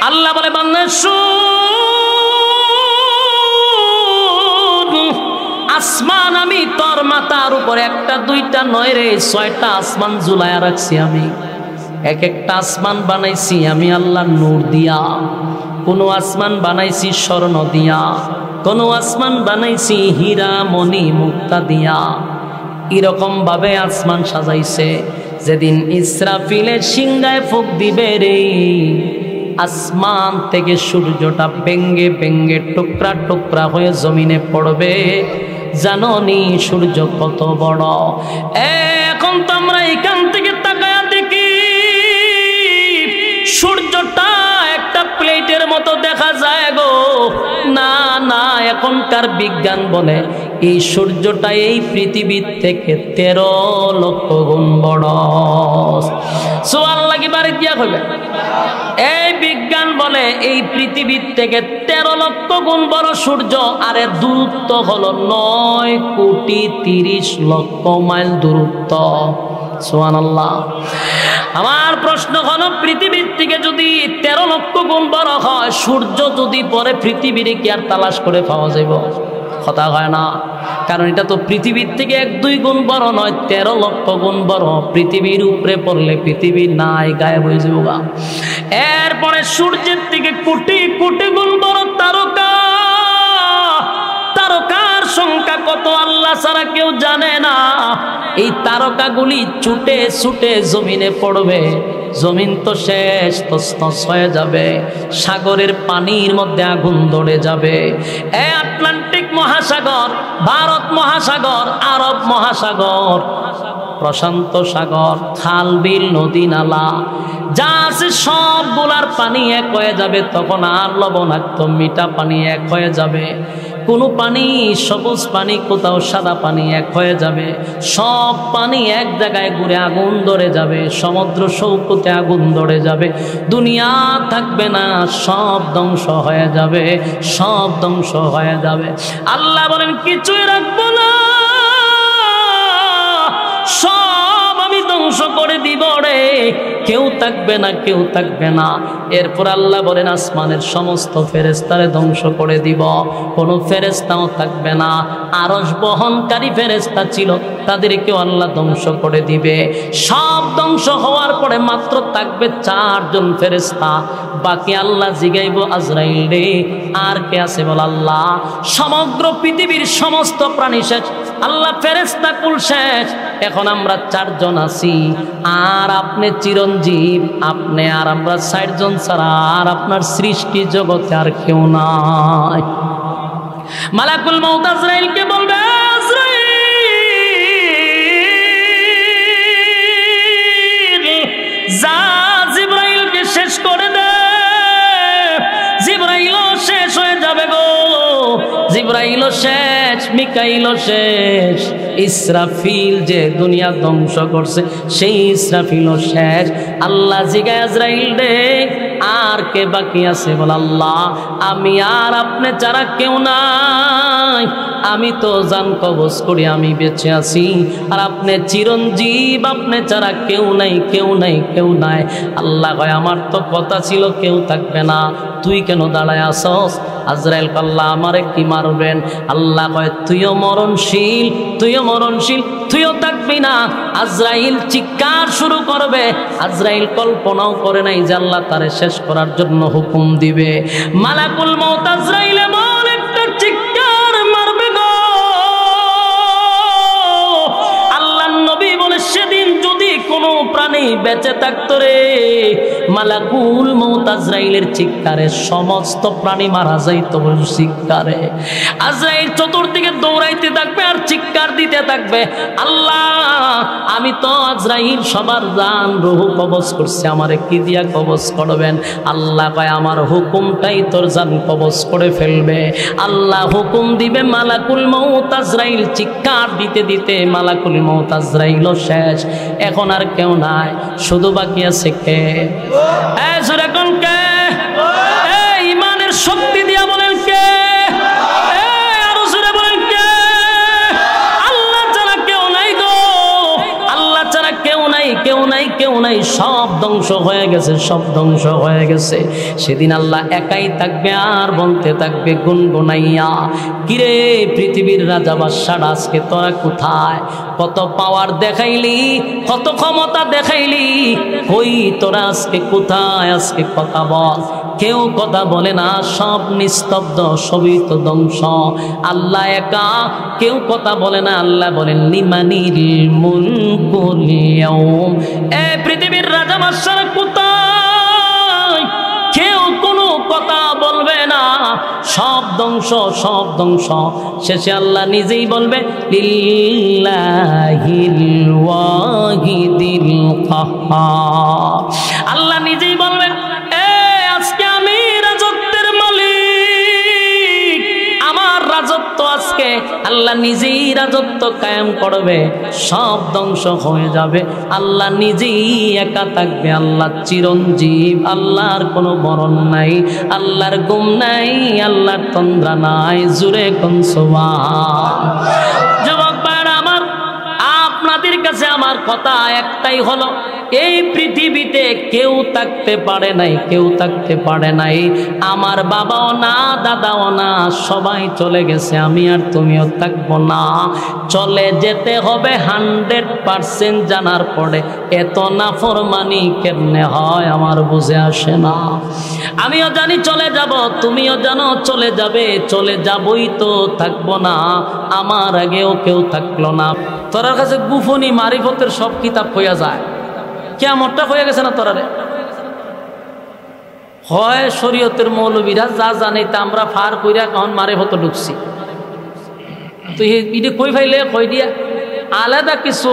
আল্লাহ বলে বান্দা শুন, আসমান আমি তোর মাথার উপরে একটা দুইটা নয় রে 6টা আসমান ঝুলায়া রাখছি আমি। এক একটা আসমান বানাইছি আমি আল্লাহ নূর দিয়া, কোনো আসমান বানাইছি স্বর্ণ দিয়া, কোনো আসমান বানাইছি হীরা মণি মুক্তা দিয়া। এরকম ভাবে আসমান সাজাইছে, যেদিন ইসরাফিলের সিংহায় ফুঁক দিবে রে, আসমান থেকে সূর্যটা ভেঙ্গে ভেঙ্গে টুকরা টুকরা হয়ে জমিনে পড়বে। জানোনি সূর্য কত বড়? এখন তো আমরা এখান থেকে তাকায়া দেখি সূর্যটা একটা প্লেটের মতো দেখা যায় গো। না না, এখনকার বিজ্ঞান বলে এই সূর্যটা এই পৃথিবীর থেকে 13 লক্ষ গুণ বড়। সুবহানাল্লাহ কি বাড়ি দিয়া কইবে? এই বিজ্ঞান বলে এই পৃথিবীর থেকে 13 লক্ষ গুণ বড় সূর্য, আরে দূরত্ব হলো 9 কোটি 30 লক্ষ মাইল দূরত্ব। সুবহানাল্লাহ। আমার প্রশ্ন হলো পৃথিবীর থেকে যদি 13 লক্ষ গুণ বড় হয়, সূর্য যদি পরে পৃথিবীর কি আর তালাশ করে পাওয়া যাবে? কথা হয় না, কারণ এটা তো পৃথিবীর থেকে 1-2 গুণ বড় নয়, 13 লক্ষ গুণ বড়। পৃথিবীর উপরে পড়লে পৃথিবী নাই, গায়েব হয়ে যাবো গা। এরপরে সূর্যের থেকে কোটি কোটি গুণ বড় তারকা, তারকার সংখ্যা কত আল্লাহ ছাড়া কেউ জানে না। এই তারকাগুলি ছুটে ছুটে জমিনে পড়বে, জমিন তো শেষ, তছনছ হয়ে যাবে। সাগরের পানির মধ্যে আগুন ধরে যাবে। এই আটলান্টিক মহাসাগর, ভারত মহাসাগর, আরব মহাসাগর, প্রশান্ত সাগর, খাল বিল নদী নালা যা আছে সবগুলার পানি এক হয়ে যাবে। তখন আর লবণাক্ত মিঠা পানি এক হয়ে যাবে। কোনো পানি সবুজ পানি, কোথাও সাদা পানি এক হয়ে যাবে। সব পানি এক জায়গায় ঘুরে আগুন ধরে যাবে। সমুদ্র সৈকতে আগুন ধরে যাবে। দুনিয়া থাকবে না, সব ধ্বংস হয়ে যাবে, সব ধ্বংস হয়ে যাবে। আল্লাহ বলেন কিছুই রাখবো না, সব আমি ধ্বংস করে দিব রে, কেউ থাকবে না, কেউ থাকবে না। এরপর আল্লাহ বলেন আসমানের সমস্ত ফেরেশতারে ধ্বংস করে দিব, কোনো ফেরেশতাও থাকবে না। আরশ বহনকারী ফেরেশতা ছিল, তাদেরকেও আল্লাহ ধ্বংস করে দিবে। সব ধ্বংস হওয়ার পরে মাত্র থাকবে 4 জন ফেরেশতা। বাকি আল্লাহ জিগাইব আজরাইল রে আর কে আছে বল? আল্লাহ। সমগ্র পৃথিবীর সমস্ত প্রাণী শেষ, আল্লাহ ফেরেশতা কুল শেষ, এখন আমরা 4 জন আছি। আর আপনি চিরঞ্জীব, আপনি আর আমরা 60 জন ছাড়া আর আপনার সৃষ্টি জগতে আর কেউ নাই। মালাকুল মউত আজরাইলকে বলবে, আজরাইল যা জিবরাইলকে শেষ করে দে। জিবরাইলও শেষ হয়ে যাবে গো, জিবরাইলও শেষ, মিকাইলও শেষ, ইসরাফিল যে দুনিয়া ধ্বংস করছে সেই ইসরাফিলও শেষ। আল্লাহ জিগায় আজরাইল রে আর কে বাকি আছে বল? আল্লাহ। আমি আর আপনি ছাড়া কেউ নাই, আমি তো জান কবজ করি আমি বেঁচে আছি, আর আপনি চিরঞ্জীব, আপনি ছাড়া কেউ নাই, কেউ নাই, কেউ নাই। আল্লাহ কয় আমার তো কথা ছিল কেউ থাকবে না, তুই কেন দাঁড়ায় আসস? আজরাইল আল্লাহ আমারে কি মারবেন? আল্লাহ কয় তুইও মরণশীল, তুইও মরণশীল, তুইও থাকবি না। আজরাইল চিৎকার শুরু করবে। আজরাইল কল্পনাও করে নাই যে আল্লাহ তারে শেষ করার জন্য হুকুম দিবে। মালাকুল মউত আজরাইল এমন একটা চিৎকার মারবে গো, আল্লাহর নবী বলে সেদিন যদি কোনো প্রাণী বেঁচে থাকতো রে, মালাকুল মউত আজরাইলের চিৎকারে সমস্ত প্রাণী মারা যাইত চিৎকারে। আজরাইল চতুর্দিকে দৌড়াইতে থাকবে আর চিৎকার দিতে থাকবে, আল্লাহ আমি তো আজরাইল সবার জান রূহ কবজ করছি, আমারে কি দিয়া কবজ করবেন? আল্লাহ কয় আমার হুকুমটাই তোর জান কবজ করে ফেলবে। আল্লাহ হুকুম দিবে, মালাকুল মউত আজরাইল চিৎকার দিতে দিতে মালাকুল মউত আজরাইলও শেষ। এখন আর কেউ নাই, শুধু বাকি আছে কে? এখন কে? ইমানের শক্তি দিয়া বলেন কে? আরো জোরে বলেন কে? আল্লাহ ছাড়া কেউ নাই গো, আল্লাহ ছাড়া কেউ নাই, কেউ নাই, কেউ নাই, সব ধ্বংস হয়ে গেছে, সব ধ্বংস হয়ে গেছে। সেদিন আল্লাহ একাই থাকবে আর বলতে থাকবে গুনগুনাইয়া, কিরে পৃথিবীর রাজা বাদশারা আজকে তোরা কোথায়? কত পাওয়ার দেখাইলি, কত ক্ষমতা দেখাইলি, কই তোরা আজকে কোথায়? আজকে কথা বল। কেউ কথা বলে না, সব নিস্তব্ধ, সবই তো ধ্বংস। আল্লাহ একা, কেউ কথা বলে না। আল্লাহ বলেন লিমানিল মুলকুল ইয়াউম, এ পৃথিবীর রাজা বাদশারা কোথায়? কেউ কোনো কথা বলবে না, সব ধ্বংস, সব ধ্বংস। শেষে আল্লাহ নিজেই বলবে লিল্লাহিল ওয়াহিদিল কাহ্হার। আল্লাহ নিজেই বলবে আজকে আমি রাজত্বের মালিক, আমার রাজত্ব আজকে আল্লাহ নিজেই রাজত্ব কায়েম করবে, সব ধ্বংস হয়ে যাবে। আল্লাহ নিজেই একা থাকবে। আল্লাহ চিরঞ্জীব, আল্লাহর কোনো মরণ নাই, আল্লাহর গুম নাই, আল্লাহর তন্দ্রা নাই। জুরে কোন সুবহান। যুবক ভাইরা আমার, আপনাদের কাছে আমার কথা একটাই হলো, এই পৃথিবীতে কেউ থাকতে পারে নাই, কেউ থাকতে পারে নাই। আমার বাবাও না, দাদাও না, সবাই চলে গেছে। আমি আর তুমিও থাকবো না। চলে যেতে হবে 100% জানার পরে এত নাফরমানি কেমনে হয় আমার বুঝে আসে না। আমিও জানি চলে যাব, তুমিও জানো চলে যাবে, চলে যাবই তো, থাকবো না। আমার আগেও কেউ থাকলো না। তোরার কাছে গুফনি মারিফতের সব কিতাব হইয়া যায়, কিয়ামতটা হয়ে গেছে না তোরারে? হয় শরীয়তের মৌলবীরা যা জানে তা আমরা ফার কইরা কখন মারিফতে ঢুকছি। তো এটা কই ফাইলে কই দিয়া আলাদা কিছু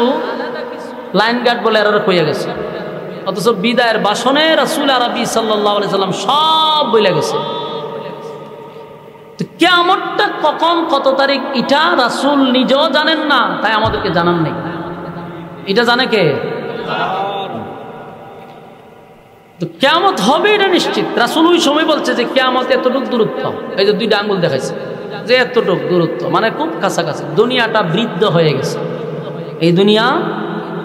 লাইন গার্ড বলে এরা কইয়া গেছে, অথচ বিদায়ের বাসনে রাসূল আরবি সাল্লাল্লাহু আলাইহি সাল্লাম সব বলে গেছে। তো কিয়ামতটা কখন, কত তারিখ, এটা রাসূল নিজেও জানেন না, তাই আমাদেরকে জানান নেই। এটা জানে কে? তো কিয়ামত হবে এটা নিশ্চিত। রাসূল ওই সময় বলছে যে কিয়ামত এতটুক দূরত্ব, এই যে 2টা আঙ্গুল দেখাইছে যে এতটুক দূরত্ব, মানে খুব কাছাকাছি। দুনিয়াটা বৃদ্ধ হয়ে গেছে, এই দুনিয়া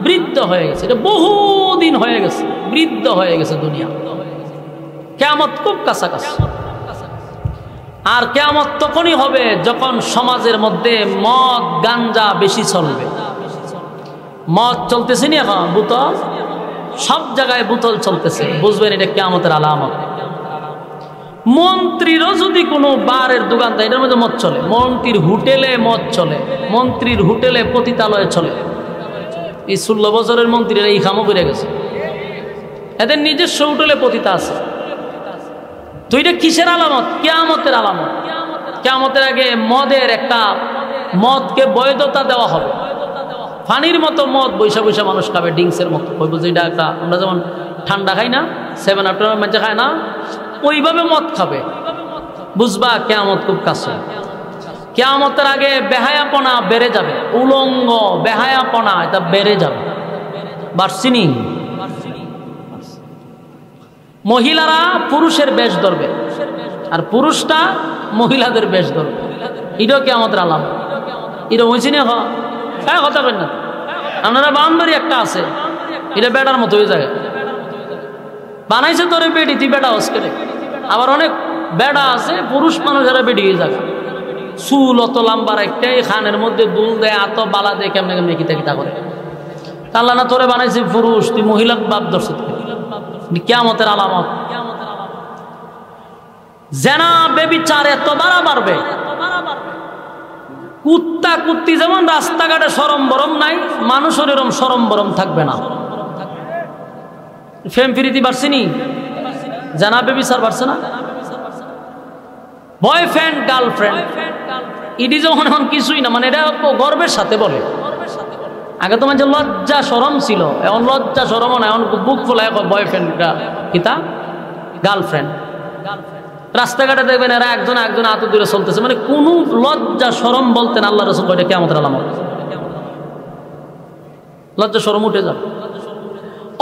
বৃদ্ধ হয়ে গেছে, এটা বহুদিন হয়ে গেছে, বৃদ্ধ হয়ে গেছে দুনিয়া। কিয়ামত খুব কাছাকাছি। আর কিয়ামত তখনই হবে যখন সমাজের মধ্যে মদ গাঞ্জা বেশি চলবে। মদ চলতেছে না এখন, বোতল, সব জায়গায় বোতল চলতেছে, বুঝবেন এটা কিয়ামতের আলামত। মন্ত্রীরও যদি কোনো বারের দোকান দেয়, এটার মধ্যে মদ চলে। মন্ত্রীর হোটেলে মদ চলে, মন্ত্রীর হোটেলে পতিতালয়ে চলে। এই 16 বছরের মন্ত্রীরা এই কামও করে গেছে, এদের নিজস্ব হোটেলে পতিতা আছে। তো এটা কিসের আলামত? কিয়ামতের আলামত। কিয়ামতের আগে মদের একটা, মদকে বৈধতা দেওয়া হবে। পানির মতো মদ বৈশা বৈশা মানুষ খাবে, ড্রিঙ্কসের মতো। কইব যে এটা একটা, আমরা যেমন ঠান্ডা খাই না, 7 আপ মাঝে খায় না, ওইভাবে মদ খাবে। বুঝবা কিয়ামত খুব কাছে। কিয়ামতের আগে বেহায়াপনা বেড়ে যাবে, উলঙ্গ বেহায়াপনা এটা বেড়ে যাবে। বার্সিনি মহিলারা পুরুষের বেশ ধরবে, আর পুরুষটা মহিলাদের বেশ ধরবে। এটাও কিয়ামতের আলামত। এটা হয়েছে না? হ্যাঁ, কথা বলেন না আপনারা। বাউন্ডারি একটা আছে, এটা বেটার মতো হয়ে যায়, বানাইছে তোরে বেটি, তুই বেটা হস করে। আবার অনেক বেড়া আছে, পুরুষ মানুষেরা বেটি হয়ে যায়। চুল অত লম্বা একটাই, খানের মধ্যে দুল দেয়, এত বালা দেয়, কেমনে কেমনে কিতা কিতা করে। আল্লাহ না তোরে বানাইছে পুরুষ, তুই মহিলা বাপ ধরছ। কিয়ামতের আলামত। জেনা বেবিচার এত বাড়া বাড়বে, কুত্তা কুত্তি যেমন রাস্তাঘাটে সরম বরম নাই, মানুষের এরম সরম বরম থাকবে না। ফেম ফিরিতি বাড়ছে নি, জেনা বেবিচার বাড়ছে না। বয়ফ্রেন্ড গার্লফ্রেন্ড ইডি যখন এখন কিছুই না, মানে এটা গর্বের সাথে বলে। আগে তো মানে লজ্জা সরম ছিল, এখন লজ্জা সরম না, এখন বুক ফোলায় বয়ফ্রেন্ড কিতা গার্লফ্রেন্ড। রাস্তাঘাটে দেখবেন এরা একজন একজন হাত দূরে চলতেছে, মানে কোন লজ্জা সরম বলতেন আল্লাহ রাসূল কয়টা কিয়ামতের আলামত। লজ্জা সরম উঠে যাবে।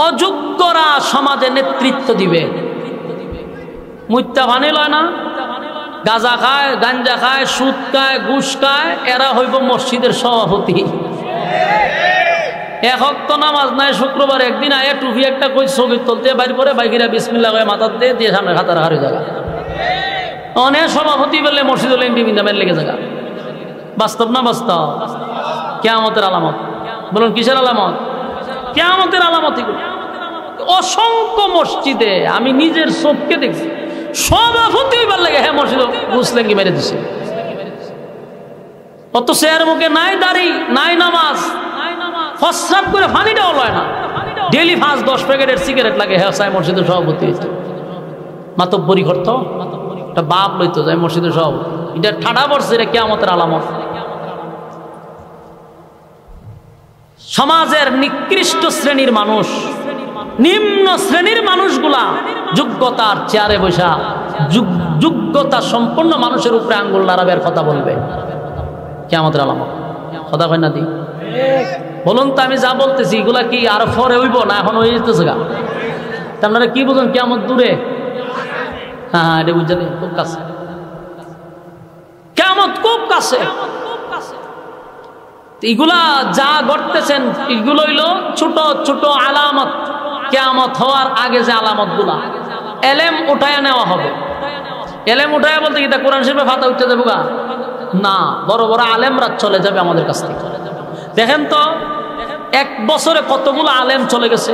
অযোগ্যরা সমাজে নেতৃত্ব দিবে। মুত্তা পানি লয় না, গাঁজা খায়, গাঞ্জা খায়, সুদ খায়, ঘুষ খায়, এরা হইব মসজিদের সভাপতি। এক ওয়াক্ত নামাজ নাই, শুক্রবার একদিন আয়া টুপি একটা কই ছবি তুলতে বাইর করে বাইকিরা বিসমিল্লাহ কয়ে মাথার দিয়ে সামনে খাতার হারে জায়গা। অনেক সভাপতি বললে মসজিদুল ইন্ডিপেন্ডেন্ট লেগে জায়গা। বাস্তব না বাস্তব? কিয়ামতের আলামত। বলুন কিসের আলামত? কিয়ামতের আলামত। অসংখ্য মসজিদে আমি নিজের চোখকে দেখছি সভাপতি হইবার লাগে হ্যাঁ মসজিদ মুসলিমকে মেরে দিছে। অত চেয়ার মুখে নাই দাড়ি নাই নামাজ, প্রস্রাব করে পানিটাও লয় না, ডেলি 5-10 প্যাকেটের সিগারেট লাগে, হ্যাঁ সাই মসজিদের সভাপতি হইতো। মাতব্বরি করত, একটা বাপ লইতো যায় মসজিদের সভাপতি। এটা ঠাডা পড়ছে, এটা কিয়ামতের আলামত। সমাজের নিকৃষ্ট শ্রেণীর মানুষ, নিম্ন শ্রেণীর মানুষগুলা যোগ্যতার চেয়ারে বসা যোগ্যতা সম্পন্ন মানুষের উপরে আঙ্গুল নাড়াবের কথা বলবে, কিয়ামতের আলামত। কথা কয় না দি? বলুন তো আমি যা বলতেছি এগুলা কি আর পরে হইব না এখন হয়ে যেতেছে গা? আপনারা কি বুঝুন কিয়ামত দূরে? হ্যাঁ এটা বুঝছেন, খুব কাছে কিয়ামত, খুব কাছে। এগুলা যা ঘটতেছেন এগুলো হইল ছোট ছোট আলামত। কিয়ামত হওয়ার আগে যে আলামত গুলা এলেম উঠায়া নেওয়া হবে। এলেম উঠায়া বলতে কি তা কোরআন শরীফে ফাতা উঠতে যাবো গা? না, বড় বড় আলেমরা চলে যাবে আমাদের কাছ থেকে। দেখেন তো 1 বছরে কতগুলো আলেম চলে গেছে।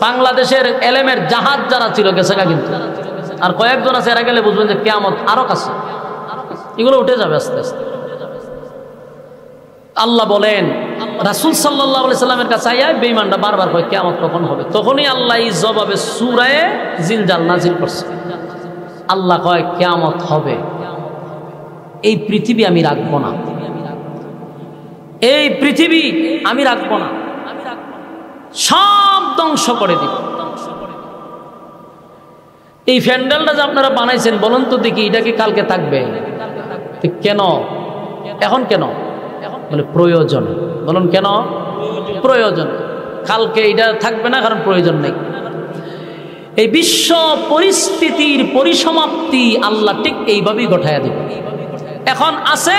বাংলাদেশের এলেমের জাহাজ যারা ছিল গেছে গা, কিন্তু আর কয়েকজন আছে, এরা গেলে বুঝবেন যে কিয়ামত আরো কাছে। এগুলো উঠে যাবে আস্তে আস্তে। আল্লাহ বলেন রাসূল সাল্লাল্লাহু আলাইহি সাল্লামের কাছে আইয়া বেঈমানরা বারবার কয় কিয়ামত কখন হবে। তখনই আল্লাহ এই জবাবে সূরা জিলজাল নাজিল করছে। আল্লাহ কয় কিয়ামত হবে, এই পৃথিবী আমি রাখবো না, এই পৃথিবী আমি রাখবো না, সব ধ্বংস করে দিব। এই প্যান্ডেলটা যে আপনারা বানাইছেন বলুন তো দেখি, এটা কি কালকে থাকবে? কেন এখন? কেন বলে প্রয়োজন। বলুন কেন? প্রয়োজন। কালকে এটা থাকবে না, কারণ প্রয়োজন নেই। এই বিশ্ব পরিস্থিতির পরিসমাপ্তি আল্লাহ ঠিক এইভাবেই ঘটাইয়া দেবে। এখন আছে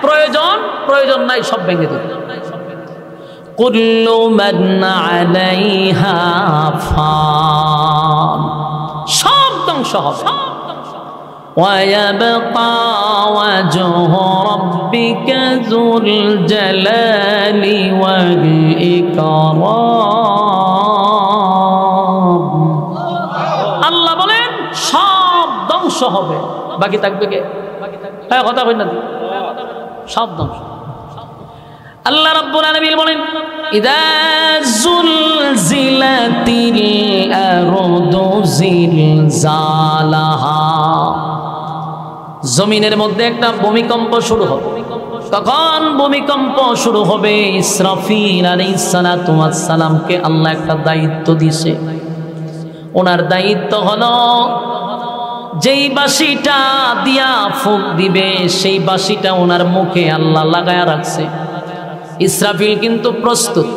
প্রয়োজন, প্রয়োজন নাই, সব ভেঙে দেবে। কুল্লু মান আলাইহা ফান, সব ধ্বংস হবে। وَيَبْقَى وَجْهُ رَبِّكَ ذُو الْجَلَالِ وَالْإِكْرَامِ। আল্লাহ বলেন সব ধ্বংস হবে, বাকি থাকবে কে? হ্যাঁ কথা কই না, সব ধ্বংস। আল্লাহ রাব্বুল আলামিন বলেন ইযা যুলজিলাতিল আরদু জিলজালাহা, জমিনের মধ্যে একটা ভূমিকম্প শুরু হবে। তখন ভূমিকম্প শুরু হবে। ইসরাফিল আলাইহিস সালাতু ওয়াস সালামকে আল্লাহ একটা দায়িত্ব দিয়েছে। ওনার দায়িত্ব হলো যেই বাঁশিটা দিয়া ফুঁক দিবে সেই বাঁশিটা ওনার মুখে আল্লাহ লাগায়া রাখছে। ইসরাফিল কিন্তু প্রস্তুত।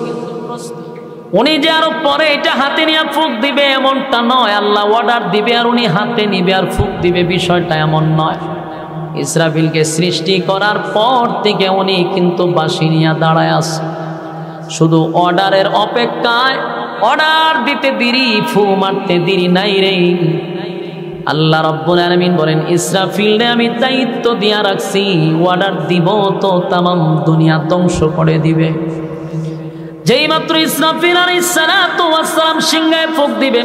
উনি যে আরো পরে এটা হাতে নিয়ে ফুঁক দিবে এমনটা নয়, আল্লাহ অর্ডার দিবে আর উনি হাতে নিবে আর ফুঁক দিবে, বিষয়টা এমন নয়। ইসরাফিলকে সৃষ্টি করার পর থেকে উনি কিন্তু বাঁশি নিয়ে দাঁড়ায় আছে, শুধু অর্ডারের অপেক্ষায়। অর্ডার দিতে দেরি, ফু মারতে দেরি নাই রে। আল্লাহ রাব্বুল আলামিন বলেন ইসরাফিলকে আমি দায়িত্ব দিয়া রাখছি, অর্ডার দিব তো তামাম দুনিয়া ধ্বংস করে দিবে। যেই মাত্র ইসরাফিল আলাইহিস সালাতু ওয়াস সালাম সিংহায় ফুঁক দিবে,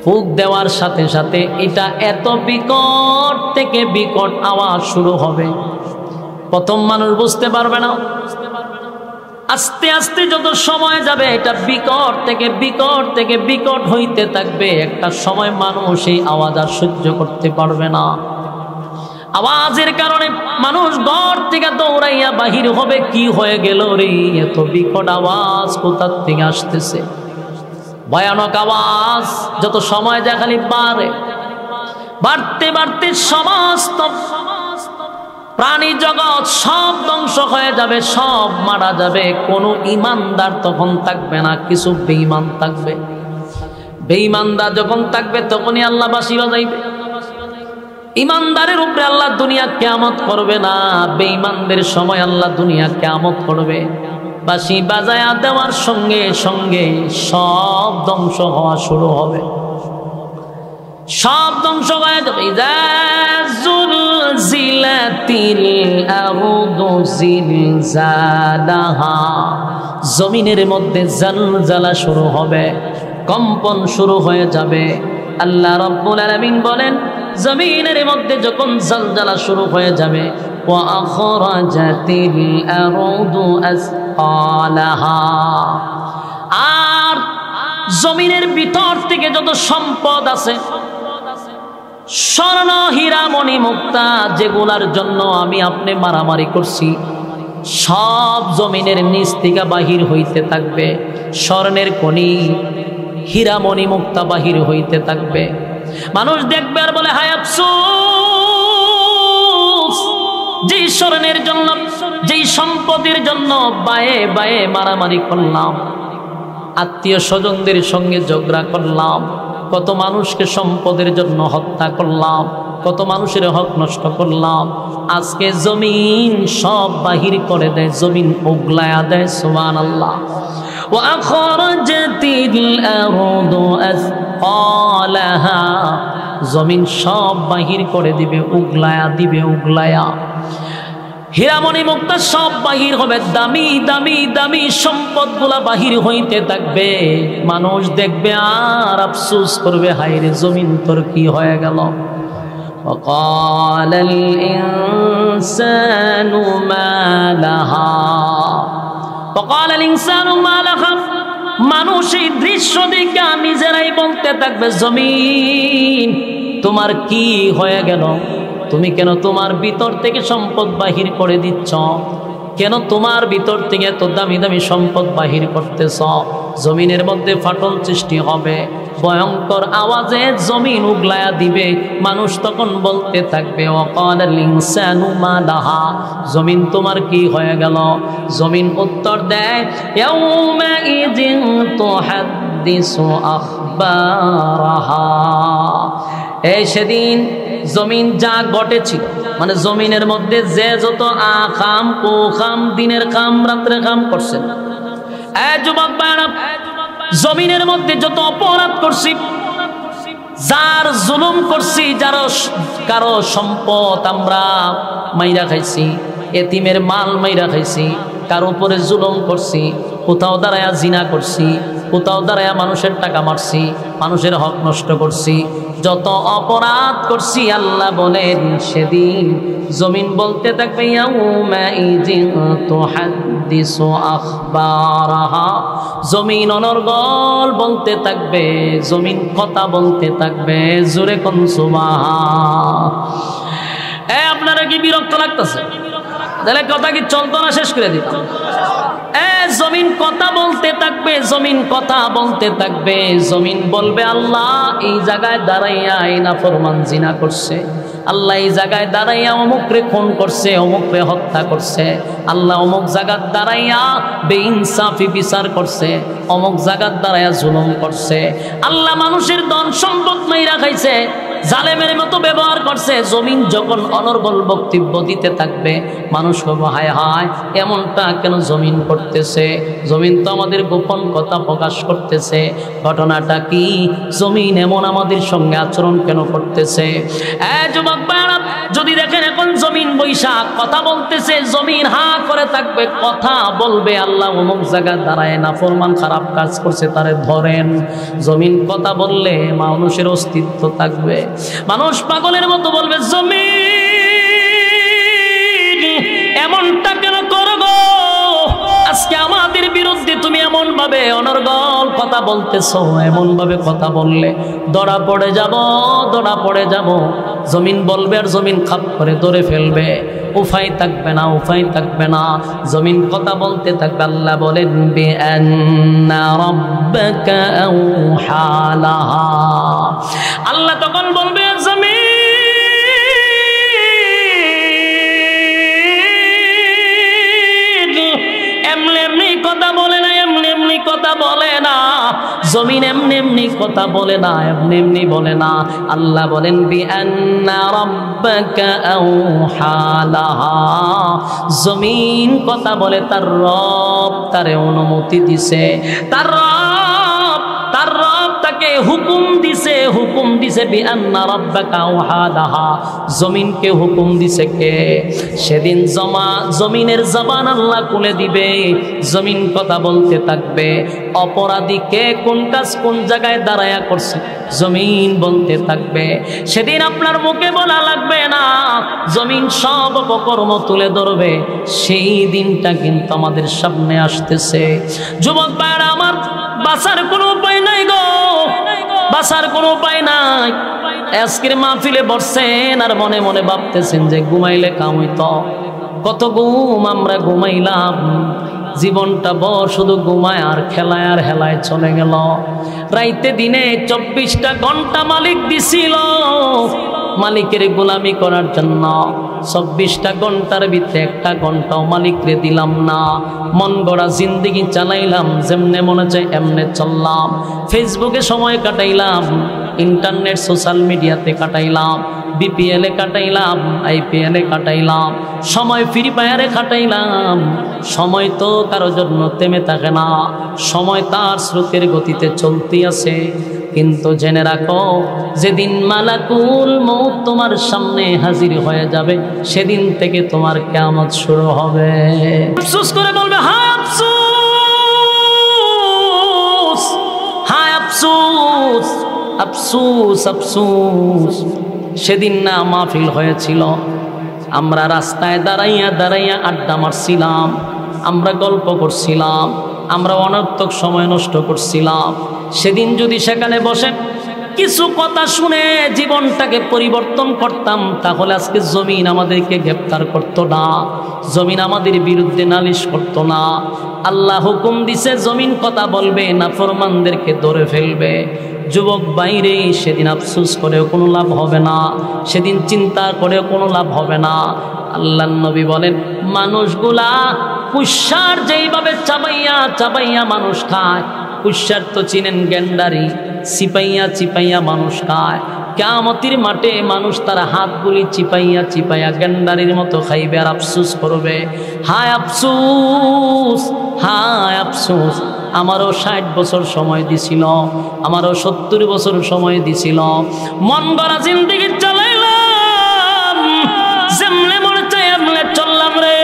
ফুঁক দেওয়ার সাথে সাথে এটা এত বিকট থেকে বিকট আওয়াজ শুরু হবে। প্রথম মানুষ বুঝতে পারবে না, আস্তে আস্তে যত সময় যাবে এটা বিকট থেকে বিকট থেকে বিকট হইতে থাকবে। একটা সময় মানুষ এই আওয়াজ আর সহ্য করতে পারবে না। আওয়াজের কারণে মানুষ ঘর থেকে দৌড়াইয়া বাহির হবে, কি হয়ে গেল রে, এত বিকট আওয়াজ কোথা থেকে আসতেছে? ভয়ানক আওয়াজ যত সময় যায় খালি বাড়ে, বাড়তে বাড়তে সমস্ত প্রাণী জগৎ সব ধ্বংস হয়ে যাবে, সব মারা যাবে। কোনো ইমানদার তখন থাকবে না, কিছু বেঈমান থাকবে। বেঈমানদার যখন থাকবে তখনই আল্লাহ বাঁশি বাজাইবে। ইমানদারের উপরে আল্লাহ দুনিয়া কিয়ামত করবে না, বেঈমানদের সময় আল্লাহ দুনিয়া কিয়ামত করবে। বাঁশি বাজায়া দেওয়ার সঙ্গে সঙ্গে সব ধ্বংস হওয়া শুরু হবে, সব ধ্বংস হয়ে যাবে। ইযা যুলজিলাতিল আরদু জিলজালাহা, জমিনের মধ্যে জালজালা শুরু হবে, কম্পন শুরু হয়ে যাবে। আল্লাহ রাব্বুল আলামিন বলেন, জমিনের মধ্যে যখন জালজালা শুরু হয়ে যাবে, ওয়া আখরাজাতিল আরদু আসকালাহা, আর জমিনের ভিতর থেকে যত সম্পদ আছে, স্বর্ণ হীরা মণি মুক্তা, যেগুলার জন্য আমি আপনি মারামারি করছি, সব জমিনের নিচ থেকে বাহির হইতে থাকবে। স্বর্ণের খনি, হীরা মণি মুক্তা বাহির হইতে থাকবে। মানুষ দেখবে আর বলে, হায় আফসোস, যেই স্বর্ণের জন্য, যেই সম্পদের জন্য বায়ে বায়ে মারামারি করলাম, আত্মীয় স্বজনদের সঙ্গে ঝগড়া করলাম, কত মানুষকে সম্পদের জন্য হত্যা করলাম, কত মানুষের হক নষ্ট করলাম, আজকে জমিন সব বাহির করে দেয়, জমিন উগলায়া দেয়। সুবহানাল্লাহ। ওয়া আখরাজাতিল আরদু আসকালাহা, জমিন সব বাহির করে দিবে, উগলায়া দিবে, উগলায়া। হীরামণি মুক্তা সব বাহির হবে, দামি দামি দামি সম্পদগুলা বাহির হইতে থাকবে। মানুষ দেখবে আর আফসোস করবে, হায়রে জমিন তোর কি হয়ে গেল। وقال الإنسان ما لها وقال الإنسان ما لها, মানুষ এই দৃশ্য দেখে নিজেরাই বলতে থাকবে, জমিন তোমার কি হয়ে গেল, তুমি কেন তোমার ভিতর থেকে সম্পদ বাহির করে দিচ্ছ, কেন তোমার ভিতর থেকে এত দামি দামি সম্পদ বাহির করতেছ। জমিনের মধ্যে ফাটল সৃষ্টি হবে, ভয়ঙ্কর আওয়াজে জমিন উগলায়া দিবে। মানুষ তখন বলতে থাকবে, ওয়াকালাল ইনসানু মা লাহা, জমিন তোমার কি হয়ে গেল। জমিন উত্তর দেয়, ইয়াউমা ইযিন তুহাদ্দিসু আখবারাহা, এই সেদিন জমিন যা ঘটেছিল, মানে জমিনের মধ্যে যে যত আখাম কুখাম, দিনের খাম রাত্রে খাম করছেন, যুবক ভাইরা, জমিনের মধ্যে যত অপরাধ করছি, যার জুলুম করছি, যার কারো সম্পদ আমরা মাইরা খাইছি, এতিমের মাল মাইরা খাইছি, কার উপরে জুলুম করছি, কোথাও দাঁড়ায়া জিনা করছি, কোথাও দাঁড়ায়া মানুষের টাকা মারছি, মানুষের হক নষ্ট করছি, যত অপরাধ করছি, আল্লাহ বলেন সেদিন জমিন বলতে থাকবে, ইয়াউমা ইযিন তুহাদ্দিসু আখবারাহা, জমিন অনর্গল বলতে থাকবে, জমিন কথা বলতে থাকবে। জোরে কোন সুবহান। আপনারা কি বিরক্ত লাগতেছে? তাহলে কথা কি চলতো না, শেষ করে দিতাম। জমিন কথা বলতে থাকবে, জমিন কথা বলতে থাকবে। জমিন বলবে, আল্লাহ এই জায়গায় দাঁড়াইয়া এই নাফরমান জিনা করছে, আল্লাহ এই জায়গায় দাঁড়াইয়া অমুকরে খুন করছে, অমুকরে হত্যা করছে, আল্লাহ অমুক জায়গার দাঁড়াইয়া বেইনসাফি বিচার করছে, অমুক জায়গার দাঁড়াইয়া জুলুম করছে, আল্লাহ মানুষের ধন সম্পদ মাইরা খাইছে, জালেমের মতো ব্যবহার করছে। জমিন যখন অনর্গল বক্তব্য দিতে থাকবে, মানুষ হবে, হায় হায় এমনটা কেন জমিন করতেছে, জমিন তো আমাদের গোপন কথা প্রকাশ করতেছে, ঘটনাটা কি, জমিন এমন আমাদের সঙ্গে আচরণ কেন করতেছে। যুবক ভাইরা, যদি দেখেন এখন জমিন বৈশাখ কথা বলতেছে, জমিন হা করে থাকবে, কথা বলবে, আল্লাহ অমুক জায়গায় দাঁড়ায় নাফরমান খারাপ কাজ করছে, তারে ধরেন। জমিন কথা বললে মানুষের অস্তিত্ব থাকবে। মানুষ পাগলের মতো বলবে, জমিন এমনটা কেন করো, আজকে আমাদের বিরুদ্ধে তুমি এমন ভাবে অনর্গল কথা বলতেছো, এমন ভাবে কথা বললে ধরা পড়ে যাব, ধরা পড়ে যাব। জমিন বলবে, আর জমিন খাপ করে ধরে ফেলবে, উপায় থাকবে না, উপায় থাকবে না। জমিন কথা বলতে থাকবে। আল্লাহ বলেন, বিআন্না রাব্বাকা আওহা লাহা, আল্লাহ তখন বলবে, জমিন এমনি এমনি কথা বলে না, এমনি এমনি কথা বলে না। জমিন এমনি এমনি কথা বলে না, এমনি এমনি বলে না। আল্লাহ বলেন বিআন্না রাব্বাকা আওহা লাহা, জমিন কথা বলে, তার রব তারে অনুমতি দিছে, তার রব তাকে হুকুম দিছে বিআন্না রাব্বাকা আওহা লাহা, জমিনকে হুকুম দিছে কে? সেদিন জমিনের জবান আল্লাহ খুলে দিবে, জমিন কথা বলতে থাকবে। অপরাধীকে কোন কাজ কোন জায়গায় দাঁড়ায়া করছে জমিন বলতে থাকবে। সেদিন আপনার মুখে বলা লাগবে না, জমিন সব অপকর্ম তুলে ধরবে। সেই দিনটা কিন্তু আমাদের সামনে আসতেছে। যুবক ভাইরা আমার, বাঁচার কোনো উপায় নাই গো, বাঁচার কোনো উপায় নাই। আজকের মাহফিলে বসছেন আর মনে মনে ভাবতেছেন যে ঘুমাইলে কাম হইতো। কত ঘুম আমরা ঘুমাইলাম, জীবনটা শুধু ঘুমায় আর খেলায় আর হেলায় চলে গেল। রাইতে দিনে 24টা ঘন্টা মালিক দিছিল মালিকের গোলামি করার জন্য। 24টা ঘন্টার ভিতরে একটা ঘন্টাও মালিকরে দিলাম না। মন গড়া জিন্দেগি চালাইলাম, যেমনে মনে চায় এমনে চললাম। ফেসবুকে সময় কাটাইলাম, ইন্টারনেট সোশ্যাল মিডিয়াতে কাটাইলাম, বিপিএলে কাটাইলাম, আইপিএলে কাটাইলাম, সময় ফ্রি ফায়ারে কাটাইলাম। সময় তো কারোর জন্য থেমে থাকে না, সময় তার স্রোতের গতিতে চলতে আছে। কিন্তু জেনে রাখো, যেদিন মালাকুল মউত তোমার সামনে হাজির হয়ে যাবে, সেদিন থেকে তোমার কিয়ামত শুরু হবে। আফসোস করে বলবে, হায় আফসোস, হায় আফসোস, আফসোস, আফসোস। সেদিন না মাহফিল হয়েছিল, আমরা রাস্তায় দাঁড়াইয়া দাঁড়াইয়া আড্ডা মারছিলাম, আমরা গল্প করছিলাম, আমরা অনর্থক সময় নষ্ট করছিলাম। সেদিন যদি সেখানে বসে কিছু কথা শুনে জীবনটাকে পরিবর্তন করতাম, তাহলে আজকে জমিন আমাদেরকে গ্রেফতার করতো না, জমিন আমাদের বিরুদ্ধে নালিশ করতো না। আল্লাহ হুকুম দিছে, জমিন কথা বলবে, নাফরমানদেরকে ধরে ফেলবে। যুবক বাইরে, সেদিন আফসোস করেও কোনো লাভ হবে না, সেদিন চিন্তা করেও কোনো লাভ হবে না। আল্লাহর নবী বলেন, মানুষগুলা কুশার যেইভাবে চাবাইয়া চাবাইয়া মানুষ খায়, কুশার তো চিনেন গেন্ডারি, চিপাইয়া চিপাইয়া মানুষ খায়। কিয়ামতের মাঠে মানুষ তার হাতগুলি চিপাইয়া চিপাইয়া গেন্ডারির মতো খাইবে আর আফসোস করবে। হায় আফসোস, হায় আফসোস, আমারও 60 বছর সময় দিছিল, আমারও 70 বছর সময় দিছিল, মন গড়া জিন্দেগি চালাইলাম, যেমনে মনে চাই এমনে চললাম রে।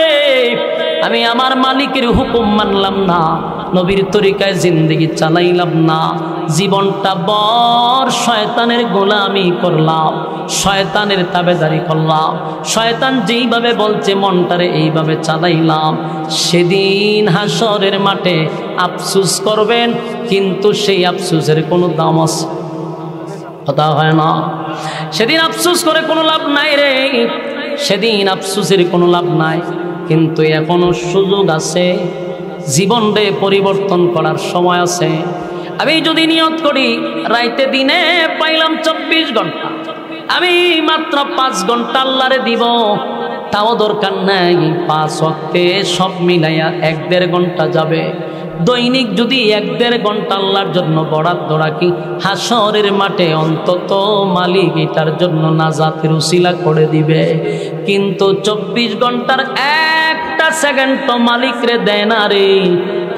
আমি আমার মালিকের হুকুম মানলাম না, নবীর তরিকায় জিন্দেগি চালাইলাম না, জীবনটা বড় শয়তানের গোলামি করলাম, শয়তানের তাবেদারি করলাম, শয়তান যেইভাবে বলছে মনটারে এইভাবে চালাইলাম। সেদিন হাসরের মাঠে আফসোস করবেন, কিন্তু সেই আফসোসের কোনো দাম আছে? কথা হয় না। সেদিন আফসোস করে কোনো লাভ নাই রে, সেদিন আফসোসের কোনো লাভ নাই। কিন্তু এখনো সুযোগ আছে, জীবনকে পরিবর্তন করার সময় আছে। আমি যদি নিয়ত করি রাইতে দিনে পাইলাম 24 ঘন্টা, আমি মাত্র 5 ঘন্টা আল্লাহরে দিব, তাও দরকার নাই 5 ওয়াক্তে সব মিলাইয়া 1-1.5 ঘন্টা যাবে। দৈনিক যদি 1-1.5 ঘন্টা আল্লাহর জন্য বরাদ্দ রাখি, হাসরের মাঠে অন্তত মালিক এটার জন্য নাজাতের উসিলা করে দিবে। কিন্তু 24 ঘন্টার একটা সেকেন্ড তো মালিকরে দেয় না রে।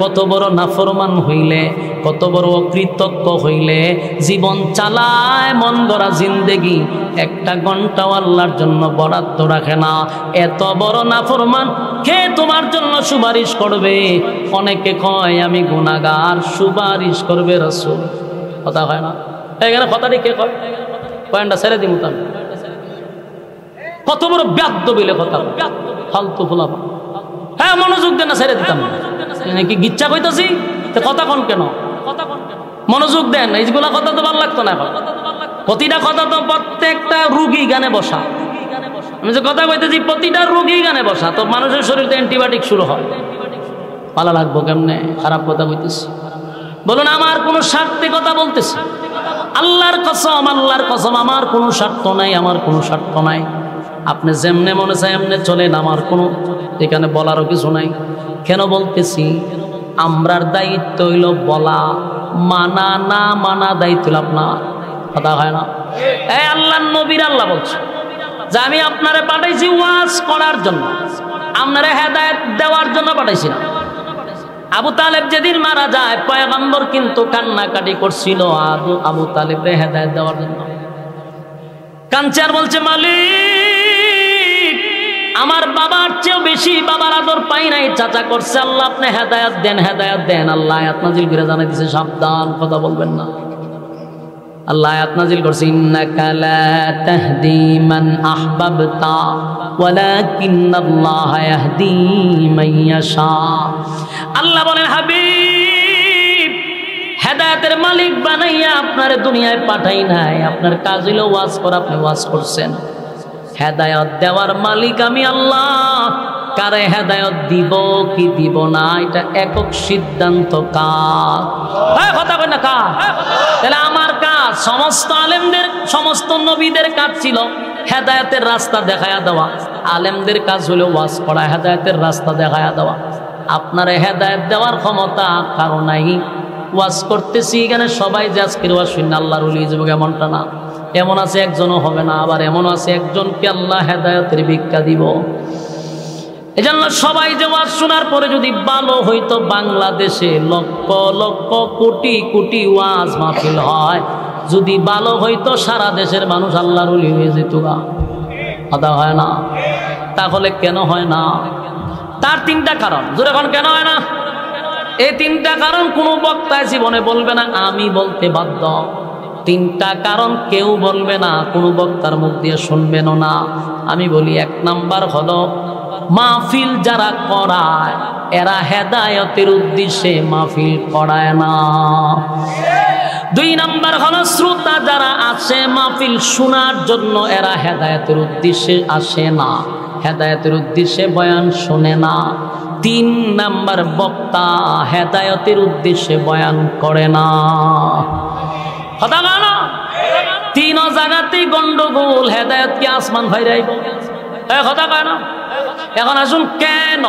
কত বড় নাফরমান হইলে, কত বড় অকৃতজ্ঞ হইলে জীবন চালায়, মন গড়া জিন্দেগি 1টা ঘন্টাও আল্লাহর জন্য বরাদ্দ রাখে না। এত বড় নাফরমান কে তোমার জন্য সুপারিশ করবে? অনেকে কয় আমি গুনাহগার, সুপারিশ করবে রাসূল। কথা হয় না এখানে? কথাটি কে কয়? পয়েন্টটা ছেড়ে দিমু তো। কত বড় ব্যাদ্য বিলে কথা, ফালতু ফুলাফা। হ্যাঁ মনোযোগ দেন না, ছেড়ে দিতাম কি গিচ্ছা কইতাছি? কথা কন কেন? মনোযোগ দেন, এইগুলা কথা তো ভালো লাগতো না। প্রতিটা কথা তো প্রত্যেকটা রুগী গানে বসা। আমি যে কথা কইতেছি প্রতিটা রুগী গানে বসা, তো মানুষের শরীরে অ্যান্টিবায়োটিক শুরু হয়। ভালো লাগবো কেমনে? খারাপ কথা কইতেছি। বলুন আমার কোনো স্বার্থে কথা বলতেছি? আল্লাহর কসম, আল্লাহর কসম, আমার কোনো স্বার্থ নাই, আমার কোনো স্বার্থ নাই। আপনি যেমনে মনে চায় এমনে চলেন, আমার কোনো এখানে বলারও কিছু নাই। কেন বলতেছি? আমরার দায়িত্ব হইল বলা, মানা না মানা দায়িত্ব আপনার, কথা হয় না? এই আল্লাহর নবীর আল্লাহ বলছে যে আমি আপনারে পাঠাইছি ওয়াজ করার জন্য, আপনারে হেদায়েত দেওয়ার জন্য পাঠাইছি না। আবু তালেব যেদিন মারা যায় পয়গম্বর কিন্তু কান্নাকাটি করছিল আবু তালেবরে হেদায়েত দেওয়ার জন্য। কাঁদছে আর বলছে, মালিক আমার বাবার চেয়েও বেশি বাবার আদর পাই নাই, চাচা করছে, আল্লাহ আপনি হেদায়েত দেন, হেদায়েত দেন। আল্লাহ আয়াত নাজিল করে জানাই দিয়েছে সাবধান, কথা বলবেন না। আল্লাহ আয়াত নাজিল করছে, ইন্নাকা লা তাহদি মান আহবাবতা ওয়ালাকিন্নাল্লাহা ইয়াহদি মান ইয়াশা। আল্লাহ বলেন, হাবিব হেদায়েতের মালিক বানাইয়া আপনার দুনিয়ায় পাঠাই নাই, আপনার কাজ হলো ওয়াজ করা, আপনি ওয়াজ করছেন। হেদায়েত দেওয়ার মালিক আমি আল্লাহ, কারে হেদায়েত দিব কি দিব না এটা একক সিদ্ধান্ত কার? কথা কই না কার? তাহলে আমার কাজ, সমস্ত আলেমদের সমস্ত নবীদের কাজ ছিল হেদায়েতের রাস্তা দেখায়া দেওয়া, আলেমদের কাজ হলো ওয়াজ করা, হেদায়েতের রাস্তা দেখায়া দেওয়া। আপনার হেদায়েত দেওয়ার ক্ষমতা কারো নাই। ওয়াজ করতেছি এখানে সবাই যে আজকের ওয়াজ শুনে আল্লাহর ওলি হয়ে যাবে এমনটা না, এমন আছে একজনও হবে না, আবার এমন আছে একজনকে আল্লাহ হেদায়েতের ভিক্ষা দিব। এজন্য সবাই যে ওয়াজ শোনার পরে যদি ভালো হইতো, বাংলাদেশে লক্ষ লক্ষ কোটি কোটি ওয়াজ মাহফিল হয়, যদি ভালো হইতো সারা দেশের মানুষ আল্লাহর ওলি হয়ে যেত গা। কথা হয় না? তাহলে কেন হয় না? তার তিনটা কারণ। জোরে এখন কেন হয় না? এই তিনটা কারণ কোনো বক্তায় জীবনে বলবে না, আমি বলতে বাধ্য। তিনটা কারণ কেউ বলবে না, কোনো বক্তার মুখ দিয়ে শুনবেনও না। আমি বলি, এক নাম্বার হলো মাহফিল যারা করায় এরা হেদায়েতের উদ্দেশ্যে মাহফিল করায় না। দুই নাম্বার হলো শ্রোতা যারা আছে মাহফিল শোনার জন্য এরা হেদায়েতের উদ্দেশ্যে আসে না, হেদায়েতের উদ্দেশ্যে বয়ান শোনে না। তিন নাম্বার বক্তা হেদায়েতের উদ্দেশ্যে বয়ান করে না। কথা বলো না? তিন জায়গাতেই গন্ডগোল। হেদায়েত কি আসমান ভাইরাইব? কথা কয় না? এখন আসুন কেন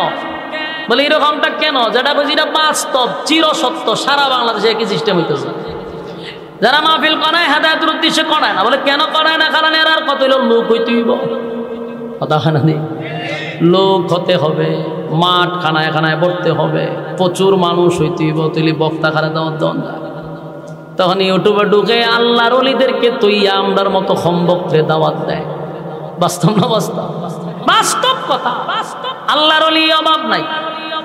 বলে এরকমটা কেন, যেটা বুঝি এটা বাস্তব চিরসত্য, সারা বাংলাদেশে একই সিস্টেম হইতেছে। যারা মাহফিল করায় হেদায়েতের উদ্দেশ্যে করায় না, বলে কেন করায় না? কারণ এর আর কত লোক হইতে হইব। কথা হয় না? লোক হতে হবে, মাঠ খানায় খানায় ভরতে হবে, প্রচুর মানুষ হইতে হইব, তুই বক্তা খারে দেওয়ার দেওয়ান যায়। তখন ইউটিউবে ঢুকে আল্লাহর ওলিদেরকে তুইয়া আমরার মতো সম্ভক্তে দাওয়াত দেয়। বাস্তব না বাস্তব? বাস্তব কথা। আল্লাহর ওলি অভাব নাই,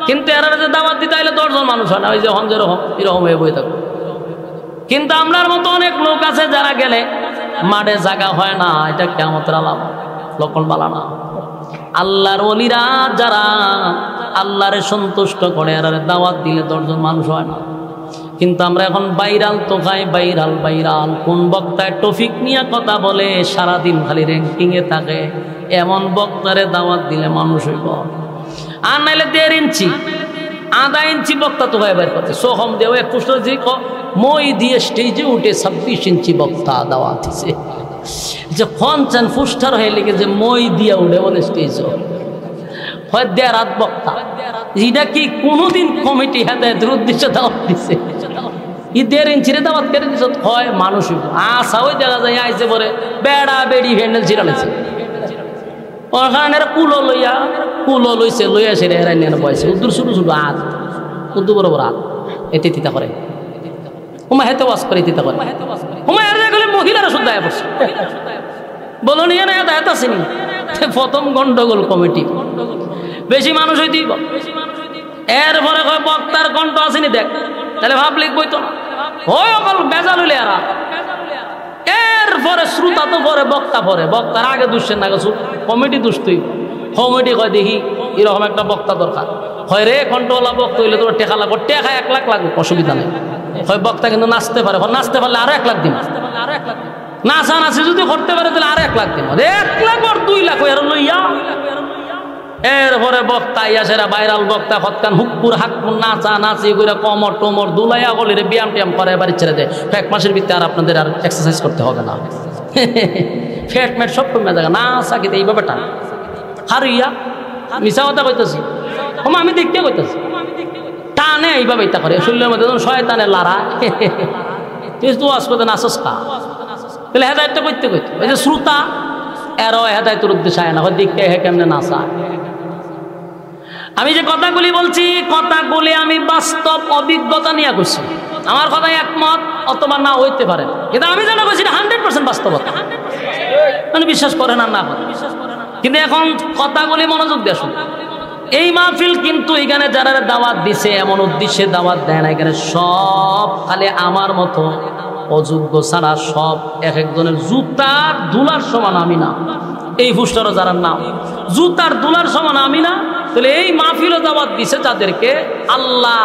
কিন্তু এরা যে দাওয়াত দিতে হইলে 10 জন মানুষ হয় না, ওই যে হন যেরকম এরকম হয়ে বই থাকবে। কিন্তু আমরার মতো অনেক লোক আছে যারা গেলে মাঠে জায়গা হয় না, এটা কিয়ামতের আলামত, লক্ষণ বালা না। আল্লাহর ওলিরা যারা আল্লাহরে সন্তুষ্ট করে এরা দাওয়াত দিলে 10 জন মানুষ হয় না। কিন্তু আমরা এখন ভাইরাল তো খাই, ভাইরাল ভাইরাল। কোন বক্তায় টপিক নিয়ে কথা বলে সারাদিন খালি র্যাঙ্কিংয়ে থাকে, এমন বক্তারে দাওয়াত দিলে মানুষ হইব। আর নাইলে 1.5 ইঞ্চি 1/2 ইঞ্চি বক্তা তো হয় বের করতে সোহম দেও 21 মই দিয়ে স্টেজে উঠে 26 ইঞ্চি বক্তা দাওয়াত দিছে। যে পঞ্চান ফুস্টার হয়ে লেগে যে মই দিয়া উঠে বলে স্টেজ হয় 1.5 রাত বক্তা। এটা কি কোনোদিন কমিটি হেদায়েতের উদ্দেশ্যে দাওয়াত দিছে? 1.5 ইঞ্চিরে দাওয়াত করে দিছ হয় মানুষ আসা ওই দেখা যায় আইসে পরে বেড়া বেড়ি হ্যান্ডেল ছিড়ালেছে ওখানে কুলো লইছে লইয়া সেরে হেরাই নিয়ে বয়সে উদ্দুর ছোটো ছোটো হাত উদ্দু বড় বড় হাত এতে তিতা করে হুমা হেতে ওয়াজ করে তিতা করে হুমা এর গেলে মহিলারা শুদ্ধ আয়া পড়ছে বলো নিয়ে না এত আসেনি। প্রথম গন্ডগোল কমিটি বেশি মানুষ হইতে এরপরে বক্তার কণ্ঠ আসেনি দেখ তাহলে ভাবলিক বইতো ওই অকল বেজাল হইলে এরা। এরপরে শ্রোতা তো পরে বক্তা পরে বক্তার আগে দুষছেন না গেছো কমিটি দুষতই কমিটি কয় দেখি এরকম একটা বক্তা দরকার হয় রে কণ্ঠওয়ালা বক্তা হইলে তোমার টেকা লাগবে টেকা 1 লাখ লাগবে অসুবিধা নেই হয় বক্তা কিন্তু নাচতে পারে নাচতে পারলে আরো 1 লাখ দিন নাচা নাচি যদি করতে পারে তাহলে আরো 1 লাখ দিন 1 লাখ আর 2 লাখ আর লইয়া। এরপরে বক্তা ইয়াসেরা ভাইরাল বক্তা হতকান হুকপুর হাকপুর নাচা নাচি করে কমর টমর দুলাইয়া গলির ব্যায়াম ট্যাম করে বাড়ি ছেড়ে দেয় 1 মাসের ভিতরে আর আপনাদের আর এক্সারসাইজ করতে হবে না ফ্যাট ম্যাট সব কমে যাবে না চাকিতে এই ব্যাপারটা হারিয়া মিশা কথা কইতেছি আমি দেখতে কইতেছি টানে এইভাবে তা করে শরীরের মধ্যে যখন শয়তানের লারা তুই ওয়াজ করতে নাচস কা তাহলে হেদায়তটা করতে করতে ওই যে শ্রোতা এরাও হেদায়তের উদ্দেশ্যে আয় না হয় দেখতে হে কেমনে নাচা। আমি যে কথাগুলি বলছি কথাগুলি আমি বাস্তব অভিজ্ঞতা নিয়ে করছি, আমার কথাই একমত অথবা না হইতে পারে, কিন্তু আমি যেটা বলছি 100% বাস্তবতা, মানে বিশ্বাস করে না না করে। কিন্তু এখন কথাগুলি মনোযোগ দিয়ে শুনুন। এই মাহফিল কিন্তু এখানে যারা দাওয়াত দিছে এমন উদ্দেশ্যে দাওয়াত দেয় না, এখানে সব খালি আমার মতো অযোগ্য ছাড়া সব এক একজনের জুতার দুলার সমান আমি না। এই ফুস্টারও যারা নাম জুতার দুলার সমান আমি না, তাহলে এই মাহফিলও দাওয়াত দিছে যাদেরকে আল্লাহ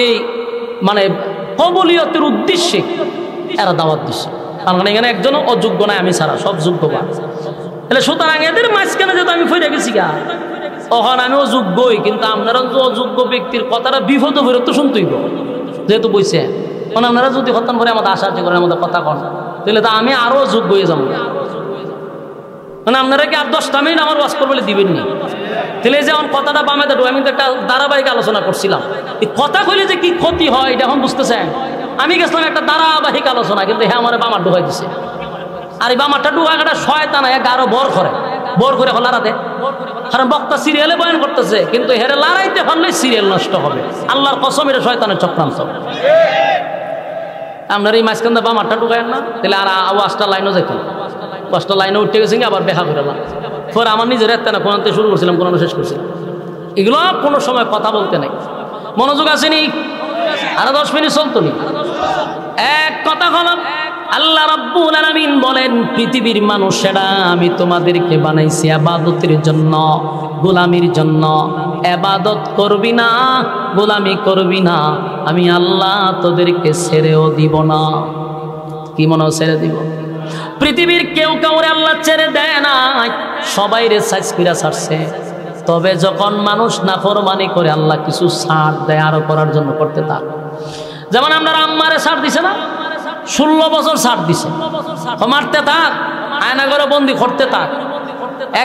এই মানে কবুলিয়তের উদ্দেশ্যে এরা দাওয়াত দিছে। কারণ এখানে একজনও অযোগ্য নাই আমি ছাড়া, সব যোগ্যবান। তাহলে সুতরাং এদের মাঝখানে যেহেতু আমি ফিরে গেছি গা, তখন আমি অযোগ্যই, কিন্তু আপনারা তো অযোগ্য ব্যক্তির কথাটা বিপদ বিরত শুনতেই যেহেতু বইছে, মানে আপনারা যদি হত্যা করে আমাদের আশা করেন আমাদের কথা কন, তাহলে তো আমি আরো যোগ্য হয়ে যাবো। মানে আপনারা কি আর 10টা মিনিট আমার ওয়াজ করবলে দিবেন নি? তাহলে যে আমার কথাটা বামে দেবো, আমি তো একটা ধারাবাহিক আলোচনা করছিলাম, এই কথা কইলে যে কি ক্ষতি হয় এটা এখন বুঝতেছেন। আমি গেছিলাম একটা ধারাবাহিক আলোচনা, কিন্তু হ্যাঁ আমার বামার ঢুকাই দিছে। আর এই বামারটা ঢুকায় একটা শয়তান এক আরো বর করে লারা দেয়, কারণ বক্তা সিরিয়ালে বয়ান করতেছে, কিন্তু হেরে লড়াইতে পারলে সিরিয়াল নষ্ট হবে। আল্লাহর কসম এটা শয়তানের চক্রান্ত। আপনার এই মাঝখান বামারটা ঢুকায়েন না, তাহলে আর ওয়াজটা লাইনও যেত, ওয়াজটা লাইনে উঠে গেছে আবার দেখা করলাম। পরে আমার নিজের একটা না কোনতে শুরু করছিলাম, কোনো শেষ করছিলাম। এগুলো কোনো সময় কথা বলতে নেই, মনোযোগ আসেনি। আরো 10 মিনিট চলতো নি। এক কথা হলো আল্লাহ রাব্বুল আলামিন বলেন, পৃথিবীর মানুষেরা আমি তোমাদেরকে বানাইছি ইবাদতের জন্য, গোলামির জন্য। ইবাদত করবি না, গোলামি করবি না, আমি আল্লাহ তোদেরকে ছেড়েও দিব না। কি মনে ছেড়ে দিব? পৃথিবীর কেউ কাউরে আল্লাহ ছেড়ে দেয় না, সবাই রে সাইজ কইরা ছাড়ছে। তবে যখন মানুষ নাফরমানি করে আল্লাহ কিছু ছাড় দেয় আরো করার জন্য, করতে থাক। যেমন আপনার আম্মারে ছাড় দিছে না, 16 বছর ছাড় দিছে, মারতে থাক, আয়না করে বন্দি করতে থাক।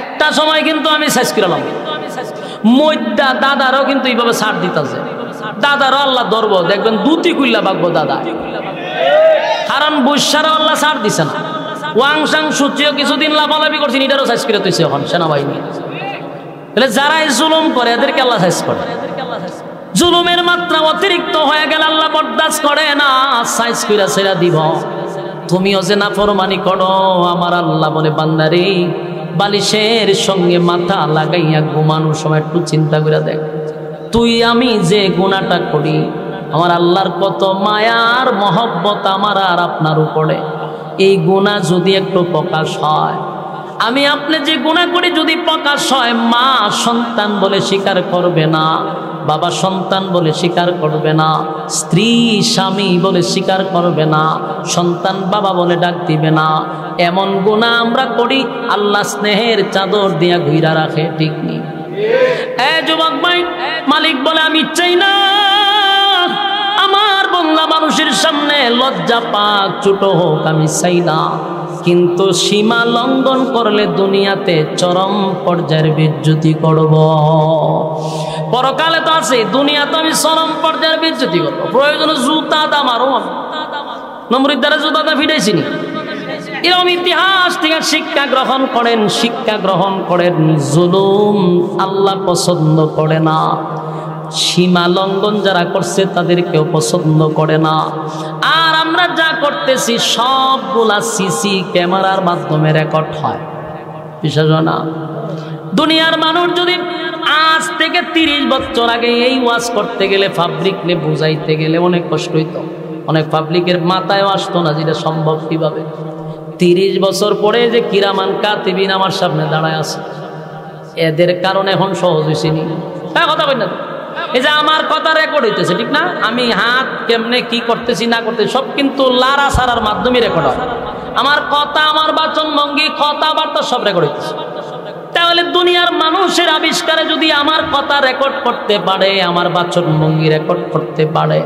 একটা সময় কিন্তু আমি শেষ করলাম, মইদা দাদারও কিন্তু এইভাবে ছাড় দিতেছে। দাদারও আল্লাহ ধরবো, দেখবেন দুটি কুল্লা বাগবো দাদা, কারণ বৈশ্যারও আল্লাহ ছাড় দিছে না। ওয়াংসাং সূচিও কিছুদিন লাফালাফি করছেন, এটারও শেষ করে তুইছে এখন সেনাবাহিনী। তাহলে যারাই জুলুম করে এদেরকে আল্লাহ শেষ করে। জুলুমের মাত্রা অতিরিক্ত হয়ে গেলে আল্লাহ বরদাস্ত করে না, সাইজ কইরা ছেড়া দিব। তুমিও যে নাফরমানি করো, আমার আল্লাহ বলে বান্দারে বালিশের সঙ্গে মাথা লাগাইয়া ঘুমানোর সময় একটু চিন্তা করে দেখ, তুই আমি যে গুনাহটা করি, আমার আল্লাহর কত মায়ার মহব্বত আমার আর আপনার উপরে। এই গুনাহ যদি একটু প্রকাশ হয়, আমি আপনি যে গুনাহ করি যদি প্রকাশ হয়, মা সন্তান বলে স্বীকার করবে না, বাবা সন্তান বলে স্বীকার করবে না, স্ত্রী স্বামী বলে স্বীকার করবে না, সন্তান বাবা বলে ডাক দিবে না। এমন গুনাহ আমরা করি, আল্লাহ স্নেহের চাদর দিয়া ঘুইরা রাখে, ঠিক নেই? যুবক ভাই, মালিক বলে আমি চাই না আমার বান্দা মানুষের সামনে লজ্জা পাক, ছোট হোক, আমি চাই না। কিন্তু সীমা লঙ্ঘন করলে দুনিয়াতে চরম পর্যায়ের বেজ্জতি করব। পরকালে তো আছে, দুনিয়া তো আমি চরম পর্যায়ের বেজ্জতি করবো। প্রয়োজনে জুতা দা মারো, নমরুদ দ্বারা জুতা দা ফিটাইছিনি। এরকম ইতিহাস থেকে শিক্ষা গ্রহণ করেন, শিক্ষা গ্রহণ করেন। জুলুম আল্লাহ পছন্দ করে না, সীমা লঙ্ঘন যারা করছে তাদেরকেও পছন্দ করে না। আর আমরা যা করতেছি সবগুলা সিসি ক্যামেরার মাধ্যমে রেকর্ড হয়, বিশ্বাস হয় না? দুনিয়ার মানুষ যদি আজ থেকে 30 বছর আগে এই ওয়াজ করতে গেলে, পাবলিককে বুঝাইতে গেলে অনেক কষ্ট হইতো, অনেক পাবলিকের মাথায় আসতো না যেটা সম্ভব কিভাবে। 30 বছর পরে যে কিরামান কাতিবিন আমার সামনে দাঁড়ায় আছে, এদের কারণে এখন সহজ হয়েছে নি? কথা কই না? এই যে আমার কথা রেকর্ড হইতেছে, ঠিক না? আমি হাত কেমনে কি করতেছি না করতেছি সব কিন্তু লারা সারার মাধ্যমে রেকর্ড হয়। আমার কথা, আমার বাচন ভঙ্গি, কথাবার্তা সব রেকর্ড হইতেছে। তাহলে দুনিয়ার মানুষের আবিষ্কারে যদি আমার কথা রেকর্ড করতে পারে, আমার বাচন ভঙ্গি রেকর্ড করতে পারে,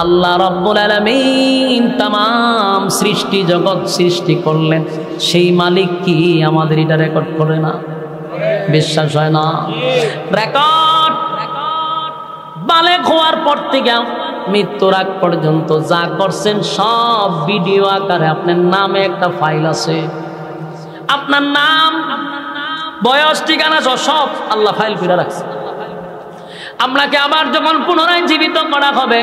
আল্লাহ রাব্বুল আলামিন তামাম সৃষ্টি জগৎ সৃষ্টি করলেন, সেই মালিক কি আমাদের এটা রেকর্ড করে না? বিশ্বাস হয় না? রেকর্ড বালেগ হওয়ার পর থেকে মৃত্যুর আগ পর্যন্ত যা করছেন সব ভিডিও আকারে আপনার নামে একটা ফাইল আছে। আপনার নাম, বয়স, ঠিকানা সব আল্লাহ ফাইল করে রাখছে। আপনাকে আবার যখন পুনরায় জীবিত করা হবে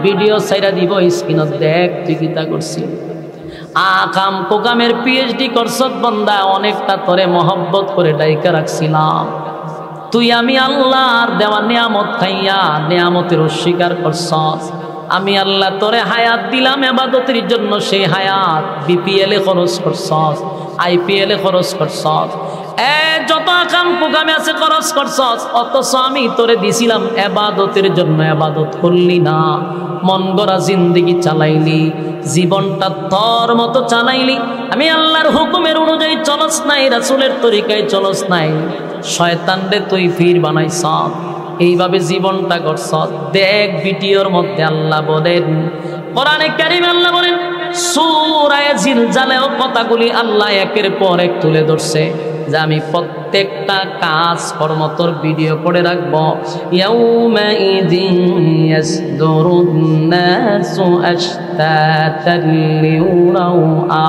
ভিডিও ছাইরা দিব, স্ক্রিনত দেখ তুই কি তা করছিস। আকাম কোকামের পিএইচডি করছত বান্দা, অনেকটা তোরে মহব্বত করে ডাইকা রাখছিলাম, তুই আমি আল্লাহর দেওয়া নিয়ামত খাইয়া নিয়ামতের অস্বীকার করছস। আমি আল্লাহ তোরে হায়াত দিলাম ইবাদতের জন্য, সেই হায়াত বিপিএল এ খরচ করছস, আইপিএল এ খরচ করছস, যত আকাম কুকামে আছে খরচ করছস, অথচ আমি তোরে দিছিলাম ইবাদতের জন্য, ইবাদত করলি না। মন গড়া জিন্দেগি চালাইলি, জীবনটা তোর মতো চালাইলি, আমি আল্লাহর হুকুমের অনুযায়ী চলস নাই, রাসূলের তরিকায় চলস নাই, শয়তান রে তুই ফির বানাইছ, এইভাবে জীবনটা করছ। দেখ ভিডিওর মধ্যে আল্লাহ বলেন, কোরআনে কারীমে আল্লাহ বলেন, সূরা জিলজালেও কথাগুলি আল্লাহ একের পর এক তুলে ধরছে যে আমি প্রত্যেকটা কাজ কর্ম তোর ভিডিও করে রাখবো। ইয়াউমা ইযিন ইয়াসদুরুন নাসু আশতাতান লিউরাউ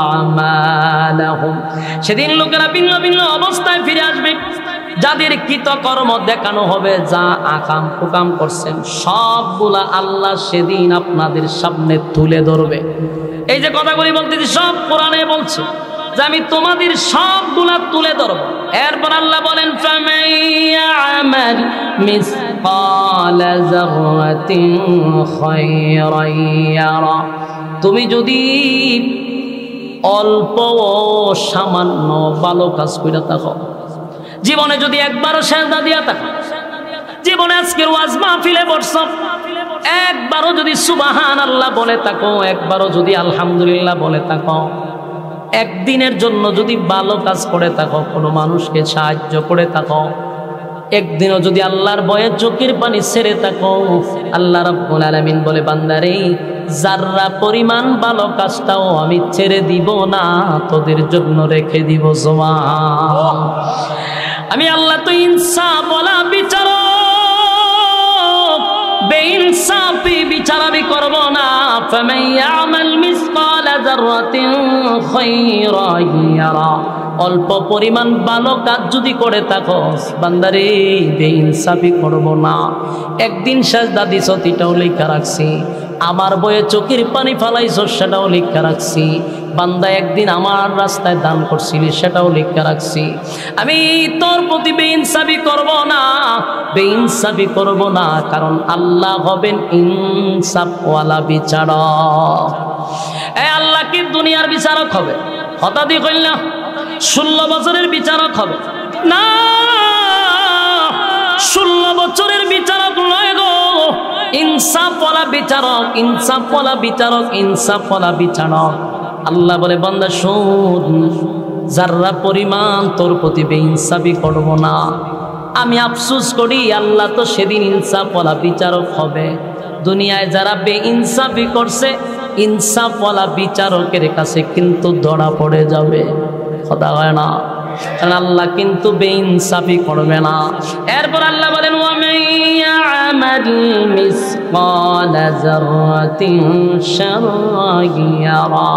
আমালাহুম, সেদিন লোকেরা ভিন্ন ভিন্ন অবস্থায় ফিরে আসবে, যাদের কৃতকর্ম দেখানো হবে, যা আকাম কুকাম করছেন সবগুলা আল্লাহ সেদিন আপনাদের সামনে তুলে ধরবে। এই যে কথাগুলি বলতেছি সব কোরআনে বলছে যে আমি তোমাদের সবগুলা তুলে ধরবো। এরপর আল্লাহ বলেন, ফামাইয়ামাল মিসকালা যাররাতিন খায়রান ইয়ারা, তুমি যদি অল্প সামান্য ভালো কাজ কইরা থাকো, জীবনে যদি একবারও সেজদা দিয়া থাকো, জীবনে আজকের ওয়াজ মাহফিলে বসছো, একবারও যদি সুবহানাল্লাহ বলে থাকো, একবারও যদি আলহামদুলিল্লাহ বলে থাকো, একদিনের জন্য যদি ভালো কাজ করে থাকো, কোনো মানুষকে সাহায্য করে থাকো, একদিনও যদি আল্লাহর ভয়ে চোখের পানি ছেড়ে থাকো, আল্লাহ রাব্বুল আলামিন বলে, বান্দারে যাররা পরিমাণ ভালো কাজটাও আমি ছেড়ে দিব না, তোদের জন্য রেখে দিব। সুবহান, আমি আল্লাহ তো ইনসাফ ওয়ালা বিচারক, বেইনসাফি বিচার আমি করব না। ফামাইয়ামাল মিসকালা যাররাতিন খায়রান ইয়ারা, অল্প পরিমাণ ভালো কাজ যদি করে থাকো, বান্দারে বেইনসাফি করব না। একদিন সাজদা দিছ, এটাও লেখা রাখছি, আমার বয়ে চোখের পানি ফালাইছ, সেটাও লেখা রাখছি, বান্দা একদিন আমার রাস্তায় দান করছিলি, সেটাও লেখা রাখছি। আমি তোর প্রতি বেইনসাফি করব না, বেইনসাফি করব না, কারণ আল্লাহ হবেন ইনসাফওয়ালা বিচারক। আল্লাহ কি দুনিয়ার বিচারক হবে? হঠাৎই কইল না 16 বছরের বিচারক হবে না, 16 বছরের বিচারক নয় গো, ইনসাফওয়ালা বিচারক, ইনসাফওয়ালা বিচারক, ইনসাফওয়ালা বিচারক। আল্লাহ বলে, বান্দা শোন, যাররা পরিমাণ তোর প্রতি বেইনসাফি করব না, আমি আফসোস করি আল্লাহ তো সেদিন ইনসাফওয়ালা বিচারক হবে। দুনিয়ায় যারা বেইনসাফি করছে, ইনসাফওয়ালা বিচারকের কাছে কিন্তু ধরা পড়ে যাবে, কথা হয় না, কারণ আল্লাহ কিন্তু বেইনসাফি করবে না। এরপর আল্লাহ বলেন, ওয়া মাইয়ামাল মিসকালা যাররাতিন শাররান ইয়ারা,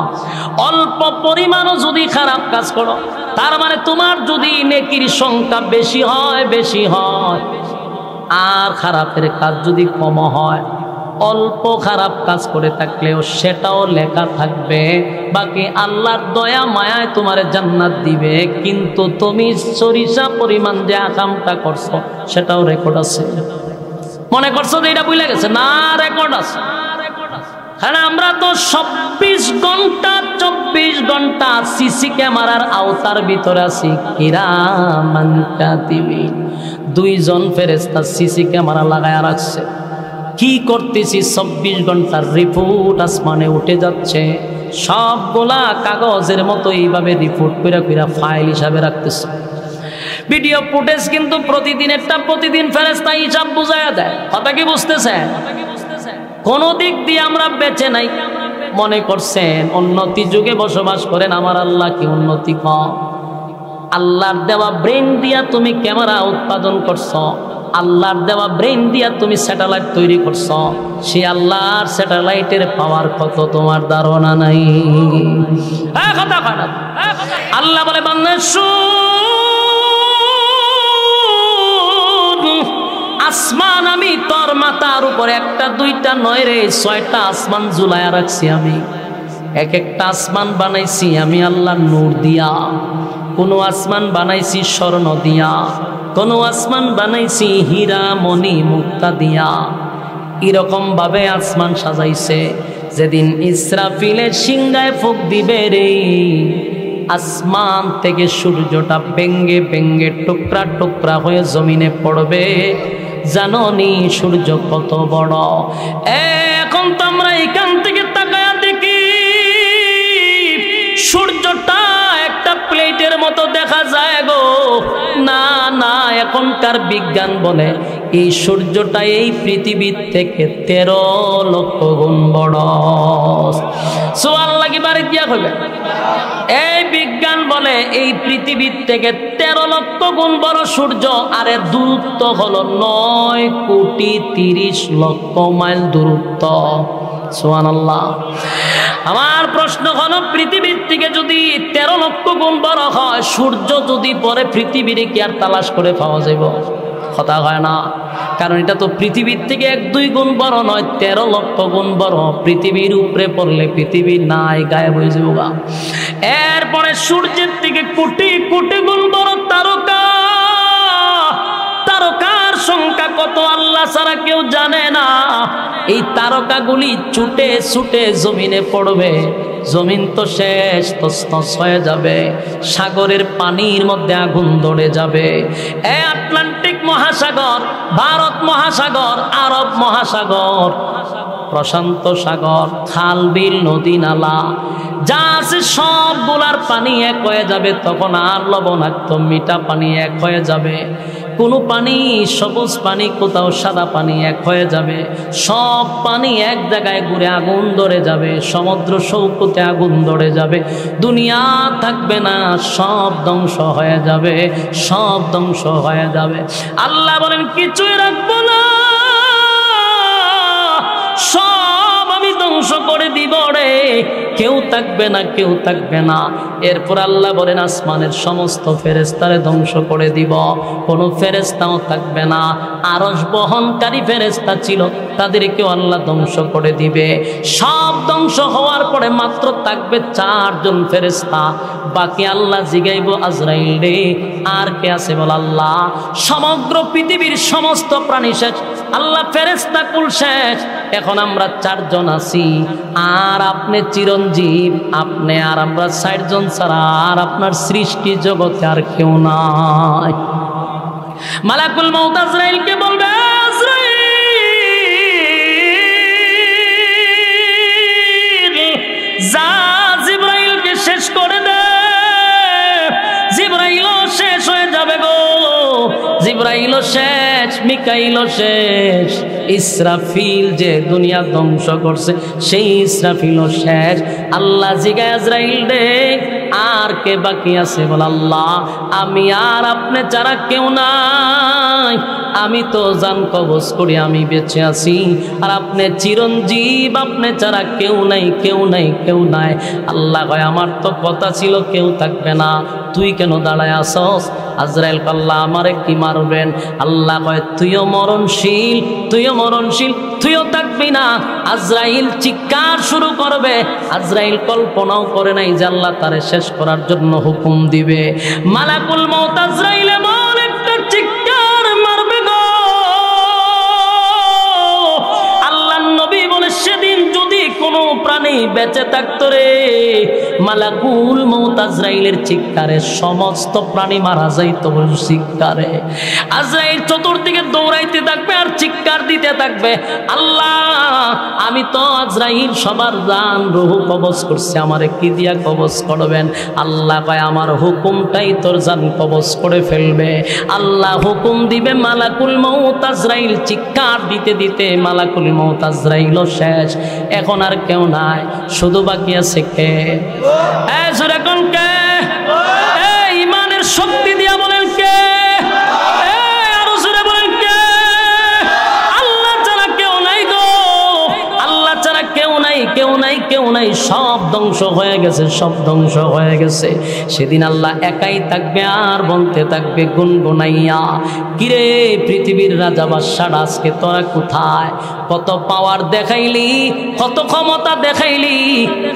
অল্প পরিমাণও যদি খারাপ কাজ করো, তার মানে তোমার যদি নেকির সংখ্যা বেশি হয় আর খারাপের কাজ যদি কম হয়, অল্প খারাপ কাজ করে থাকলেও সেটাও লেখা থাকবে, বাকি আল্লাহর দয়া মায়ায় তোমার জান্নাত দিবে। কিন্তু তুমি সরিষা পরিমাণ যে আকামটা করছো, সেটাও রেকর্ড আছে। মনে করছো যে এটা ভুলে গেছে? না, রেকর্ড আছে। কারণ আমরা তো 24 ঘন্টা সিসি ক্যামেরার আওতার ভিতরে আছি। কিরামান কাতিবিন, 2 জন ফেরেশতা সিসি ক্যামেরা লাগায়া রাখছে। কি করতেছি 24 ঘন্টার রিপোর্ট আসমানে উঠে যাচ্ছে, সবগুলা কাগজের মতো এইভাবে রিপোর্ট কইরা ফাইল হিসাবে রাখতেছে। ভিডিও ফুটেজ কিন্তু প্রতিদিনেরটা প্রতিদিন ফেরেশতা হিসাব বুঝায়া দেয়। কথা কি বুঝতেছেন? কোন দিক দিয়ে আমরা বেঁচে নাই। মনে করছেন উন্নতি যুগে বসবাস করেন, আমার আল্লাহ কি উন্নতি কম? আল্লাহর দেওয়া ব্রেন দিয়া তুমি ক্যামেরা উৎপাদন করছো, আল্লাহর দেওয়া ব্রেন দিয়া তুমি স্যাটেলাইট তৈরি করছো, সেই আল্লাহর স্যাটেলাইটের পাওয়ার কত তোমার ধারণা নাই। কথা খারাপ। আল্লাহ বলে বান্দা আসমান আমি তোর মাথার উপরে একটা দুইটা নয় রে 6টা আসমান ঝুলাইয়া রাখছি আমি। এক একটা আসমান বানাইছি আমি আল্লাহ নূর দিয়া, কোন আসমান বানাইছি স্বর্ণ দিয়া, কোন আসমান বানাইছি হীরা মণি মুক্তা দিয়া। এরকম ভাবে আসমান সাজাইছে, যেদিন ইসরাফিলের সিংহায় ফুঁক দিবে রে, আসমান থেকে সূর্যটা ভেঙ্গে ভেঙ্গে টুকরা টুকরা হয়ে জমিনে পড়বে। জানোনি সূর্য কত বড়? এখন তো আমরা এখান থেকে তাকায়া দেখি সূর্যটা একটা প্লেটের মতো দেখা যায় গো। না না, এখনকার বিজ্ঞান বলে এই সূর্যটা এই পৃথিবীর থেকে 13 লক্ষ গুণ বড়। সুবহানাল্লাহ কি বারে দিয়া হবে? এই বিজ্ঞান বলে এই পৃথিবীর থেকে 13 লক্ষ গুণ বড় সূর্য, আর এর দূরত্ব হলো 9,30,00,000 মাইল দূরত্ব। সুবহানাল্লাহ। আমার প্রশ্ন হলো পৃথিবীর থেকে যদি 13 লক্ষ গুণ বড় হয়, সূর্য যদি পরে পৃথিবীর কি আর তালাশ করে পাওয়া যাবে? কথা হয় না, কারণ এটা তো পৃথিবীর থেকে 1-2 গুণ বড় নয়, 13 লক্ষ গুণ বড়। পৃথিবীর উপরে পড়লে পৃথিবী নাই, গায়েব হয়ে যাবে। এরপরে সূর্যের থেকে কোটি কোটি গুণ বড় তারকা। তারকার সংখ্যা কত আল্লাহ ছাড়া কেউ জানে না। এই তারকাগুলি ছুটে ছুটে জমিনে পড়বে, জমিন তো শেষ, তছনছ হয়ে যাবে। সাগরের পানির মধ্যে আগুন ধরে যাবে। এই আটলান্টিক মহাসাগর, ভারত মহাসাগর, আরব মহাসাগর, প্রশান্ত সাগর, খাল বিল নদী নালা যা আছে সবগুলার পানি এক হয়ে যাবে। তখন আর লবণাক্ত মিঠা পানি এক হয়ে যাবে। কোনো পানি সবুজ পানি, কোথাও সাদা পানি এক হয়ে যাবে। সব পানি এক জায়গায় ঘুরে আগুন ধরে যাবে। সমুদ্র সৈকতে আগুন ধরে যাবে। দুনিয়া থাকবে না, সব ধ্বংস হয়ে যাবে, সব ধ্বংস হয়ে যাবে। আল্লাহ বলেন কিছুই রাখবো না, সব আমি ধ্বংস করে দিব রে, কেউ থাকবে না, কেউ থাকবে না। এরপর আল্লাহ বলেন আসমানের সমস্ত ফেরেশতারে ধ্বংস করে দিব, কোনো ফেরেশতাও থাকবে না। আরশ বহনকারী ফেরেশতা ছিল, তাদেরকেও আল্লাহ ধ্বংস করে দিবে। সব ধ্বংস হওয়ার পরে মাত্র থাকবে 4 জন ফেরেশতা। বাকি আল্লাহ জিগাইব আজরাইল রে আর কে আছে বল? আল্লাহ। সমগ্র পৃথিবীর সমস্ত প্রাণী শেষ, আল্লাহ ফেরেশতা কুল শেষ, এখন আমরা 4 জন আছি। আর আপনি চিরঞ্জীব, আপনি আর আমরা 60 জন ছাড়া আর আপনার সৃষ্টি জগতে আর কেউ নাই। মালাকুল মউত আজরাইলকে বলবে, আজরাইল যা জিবরাইলকে শেষ করে দে। জিবরাইলও শেষ হয়ে যাবে গো, জিবরাইলও শেষ, মিকাইলও শেষ। ইসরাফিল যে দুনিয়া ধ্বংস করছে সেই ইসরাফিলও শেষ। আল্লাহ জিগায় আজরাইল রে আর কে বাকি আছে বল? আল্লাহ। আমি আর আপনি ছাড়া কেউ নাই। আমি তো জান কবজ করি, আমি বেঁচে আছি, আর আপনি চিরঞ্জীব, আপনি ছাড়া কেউ নাই, কেউ নাই, কেউ নাই। আল্লাহ কয় আমার তো কথা ছিল কেউ থাকবে না, তুই কেন দাঁড়ায় আসস? আজরাইল আল্লাহ আমারে কি মারবেন? আল্লাহ কয় তুইও মরণশীল, তুইও মরণশীল, তুইও থাকবি না। আজরাইল চিৎকার শুরু করবে। আজরাইল কল্পনাও করে নাই যে আল্লাহ তারে শেষ করার জন্য হুকুম দিবে। মালাকুল মউত আজরাইল এমন একটা চিৎকার মারবে গো, আল্লাহর নবী বলে সেদিন যদি কোনো প্রাণী বেঁচে থাকতো রে, মালাকুল মউত আজরাইলের চিৎকারে সমস্ত প্রাণী মারা যাইতো চিৎকারে। আজরাইল চতুর্দিকে দৌড়াইতে থাকবে আর চিৎকার দিতে থাকবে, আল্লাহ আমি তো আজরাইল সবার জান রূহ কবজ করছি, আমারে কি দিয়া কবজ করবেন? আল্লাহ কয় আমার হুকুমটাই তোর জান কবজ করে ফেলবে। আল্লাহ হুকুম দিবে, মালাকুল মউত আজরাইল চিৎকার দিতে দিতে মালাকুল মউত আজরাইলও শেষ। এখন আর কেউ নাই, শুধু বাকি আছে কে? এখন কে? ইমানের শক্তি দিয়া বলেন কে? আরো জোরে বলেন কে? সব ধ্বংস হয়ে গেছে, সব ধ্বংস হয়ে গেছে। সেদিন আল্লাহ একাই থাকবে আর বলতে থাকবে গুনগুনাইয়া, কিরে পৃথিবীর রাজা বাদশারা আজকে তোরা কোথায়? কত পাওয়ার দেখাইলি, কত ক্ষমতা দেখাইলি,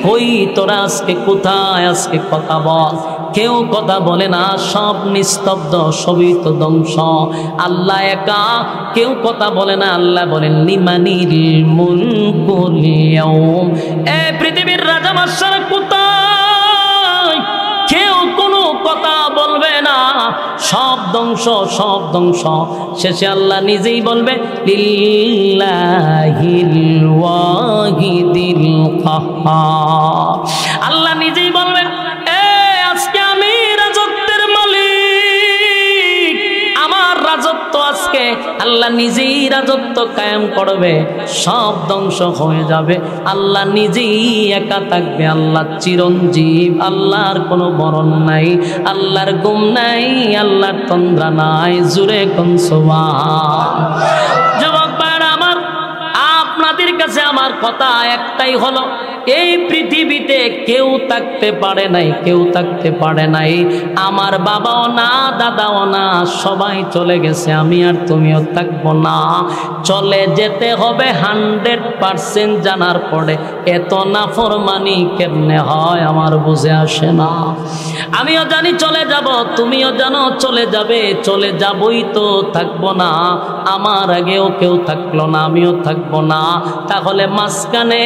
কই তোরা আজকে কোথায়? আজকে কথা বল। কেউ কথা বলে না, সব নিস্তব্ধ, সবই তো ধ্বংস। আল্লাহ একা, কেউ কথা বলে না। আল্লাহ বলেন লিমানিল মুলকুল ইয়াউম, এ পৃথিবীর রাজা বাদশারা কোথায়? কেউ কোনো কথা বলবে না, সব ধ্বংস, সব ধ্বংস। শেষে আল্লাহ নিজেই বলবে লিল্লাহিল ওয়াহিদিল কাহ্হার। আল্লাহ নিজেই বলবেন আজকে আমি রাজত্বের মালিক, আমার রাজত্ব আজকে আল্লাহ নিজেই রাজত্ব কায়েম করবে, সব ধ্বংস হয়ে যাবে। আল্লাহ নিজেই একা থাকবে। আল্লাহ চিরঞ্জীব, আল্লাহর কোনো মরণ নাই, আল্লাহর গুম নাই, আল্লাহর তন্দ্রা নাই। জুরে কোন সুবহান। যুবক ভাইরা আমার, আপনাদের কাছে আমার কথা একটাই হলো, এই পৃথিবীতে কেউ থাকতে পারে নাই, কেউ থাকতে পারে নাই। আমার বাবাও না, দাদাও না, সবাই চলে গেছে। আমি আর তুমিও থাকবো না। চলে যেতে হবে 100% জানার পরে এত নাফরমানি কেমনে হয় আমার বুঝে আসে না। আমিও জানি চলে যাব, তুমিও জানো চলে যাবে, চলে যাবই তো, থাকবো না। আমার আগেও কেউ থাকলো না, আমিও থাকবো না। তাহলে মাঝখানে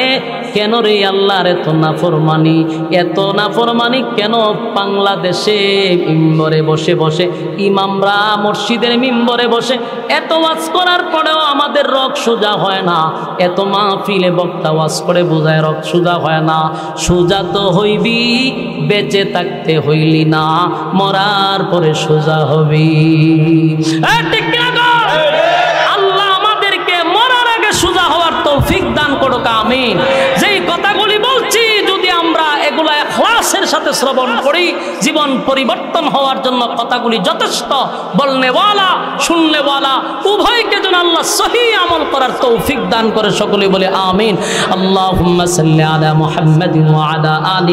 কেন রে আল্লাহর এত নাফরমানি? এত নাফরমানি কেন? বাংলাদেশে মিম্বরে বসে বসে ইমামরা মসজিদের মিম্বরে বসে এত ওয়াজ করার পরেও আমাদের রক সোজা হয় না। এত মাহফিলে বক্তা ওয়াজ করে বোঝায় রক সোজা হয় না। সোজা তো হইবি, বেঁচে থাকতে হইলি না, মরার পরে সোজা হবি। আল্লাহ আমাদেরকে মরার আগে সোজা হওয়ার তৌফিক দান করুক, আমিন। যেই কথাগুলি বলছি যদি আমরা এগুলা ইখলাসের সাথে শ্রবণ করি, জীবন পরিবর্তন হওয়ার জন্য কথাগুলি যথেষ্ট। বলনেওয়ালা শুননেওয়ালা উভয়কে যেন আল্লাহ সহি আমল করার তৌফিক দান করে। সকলে বলে আমিন। আল্লাহুম্মা সাল্লি আলা মুহাম্মাদিন ওয়া আলা আলি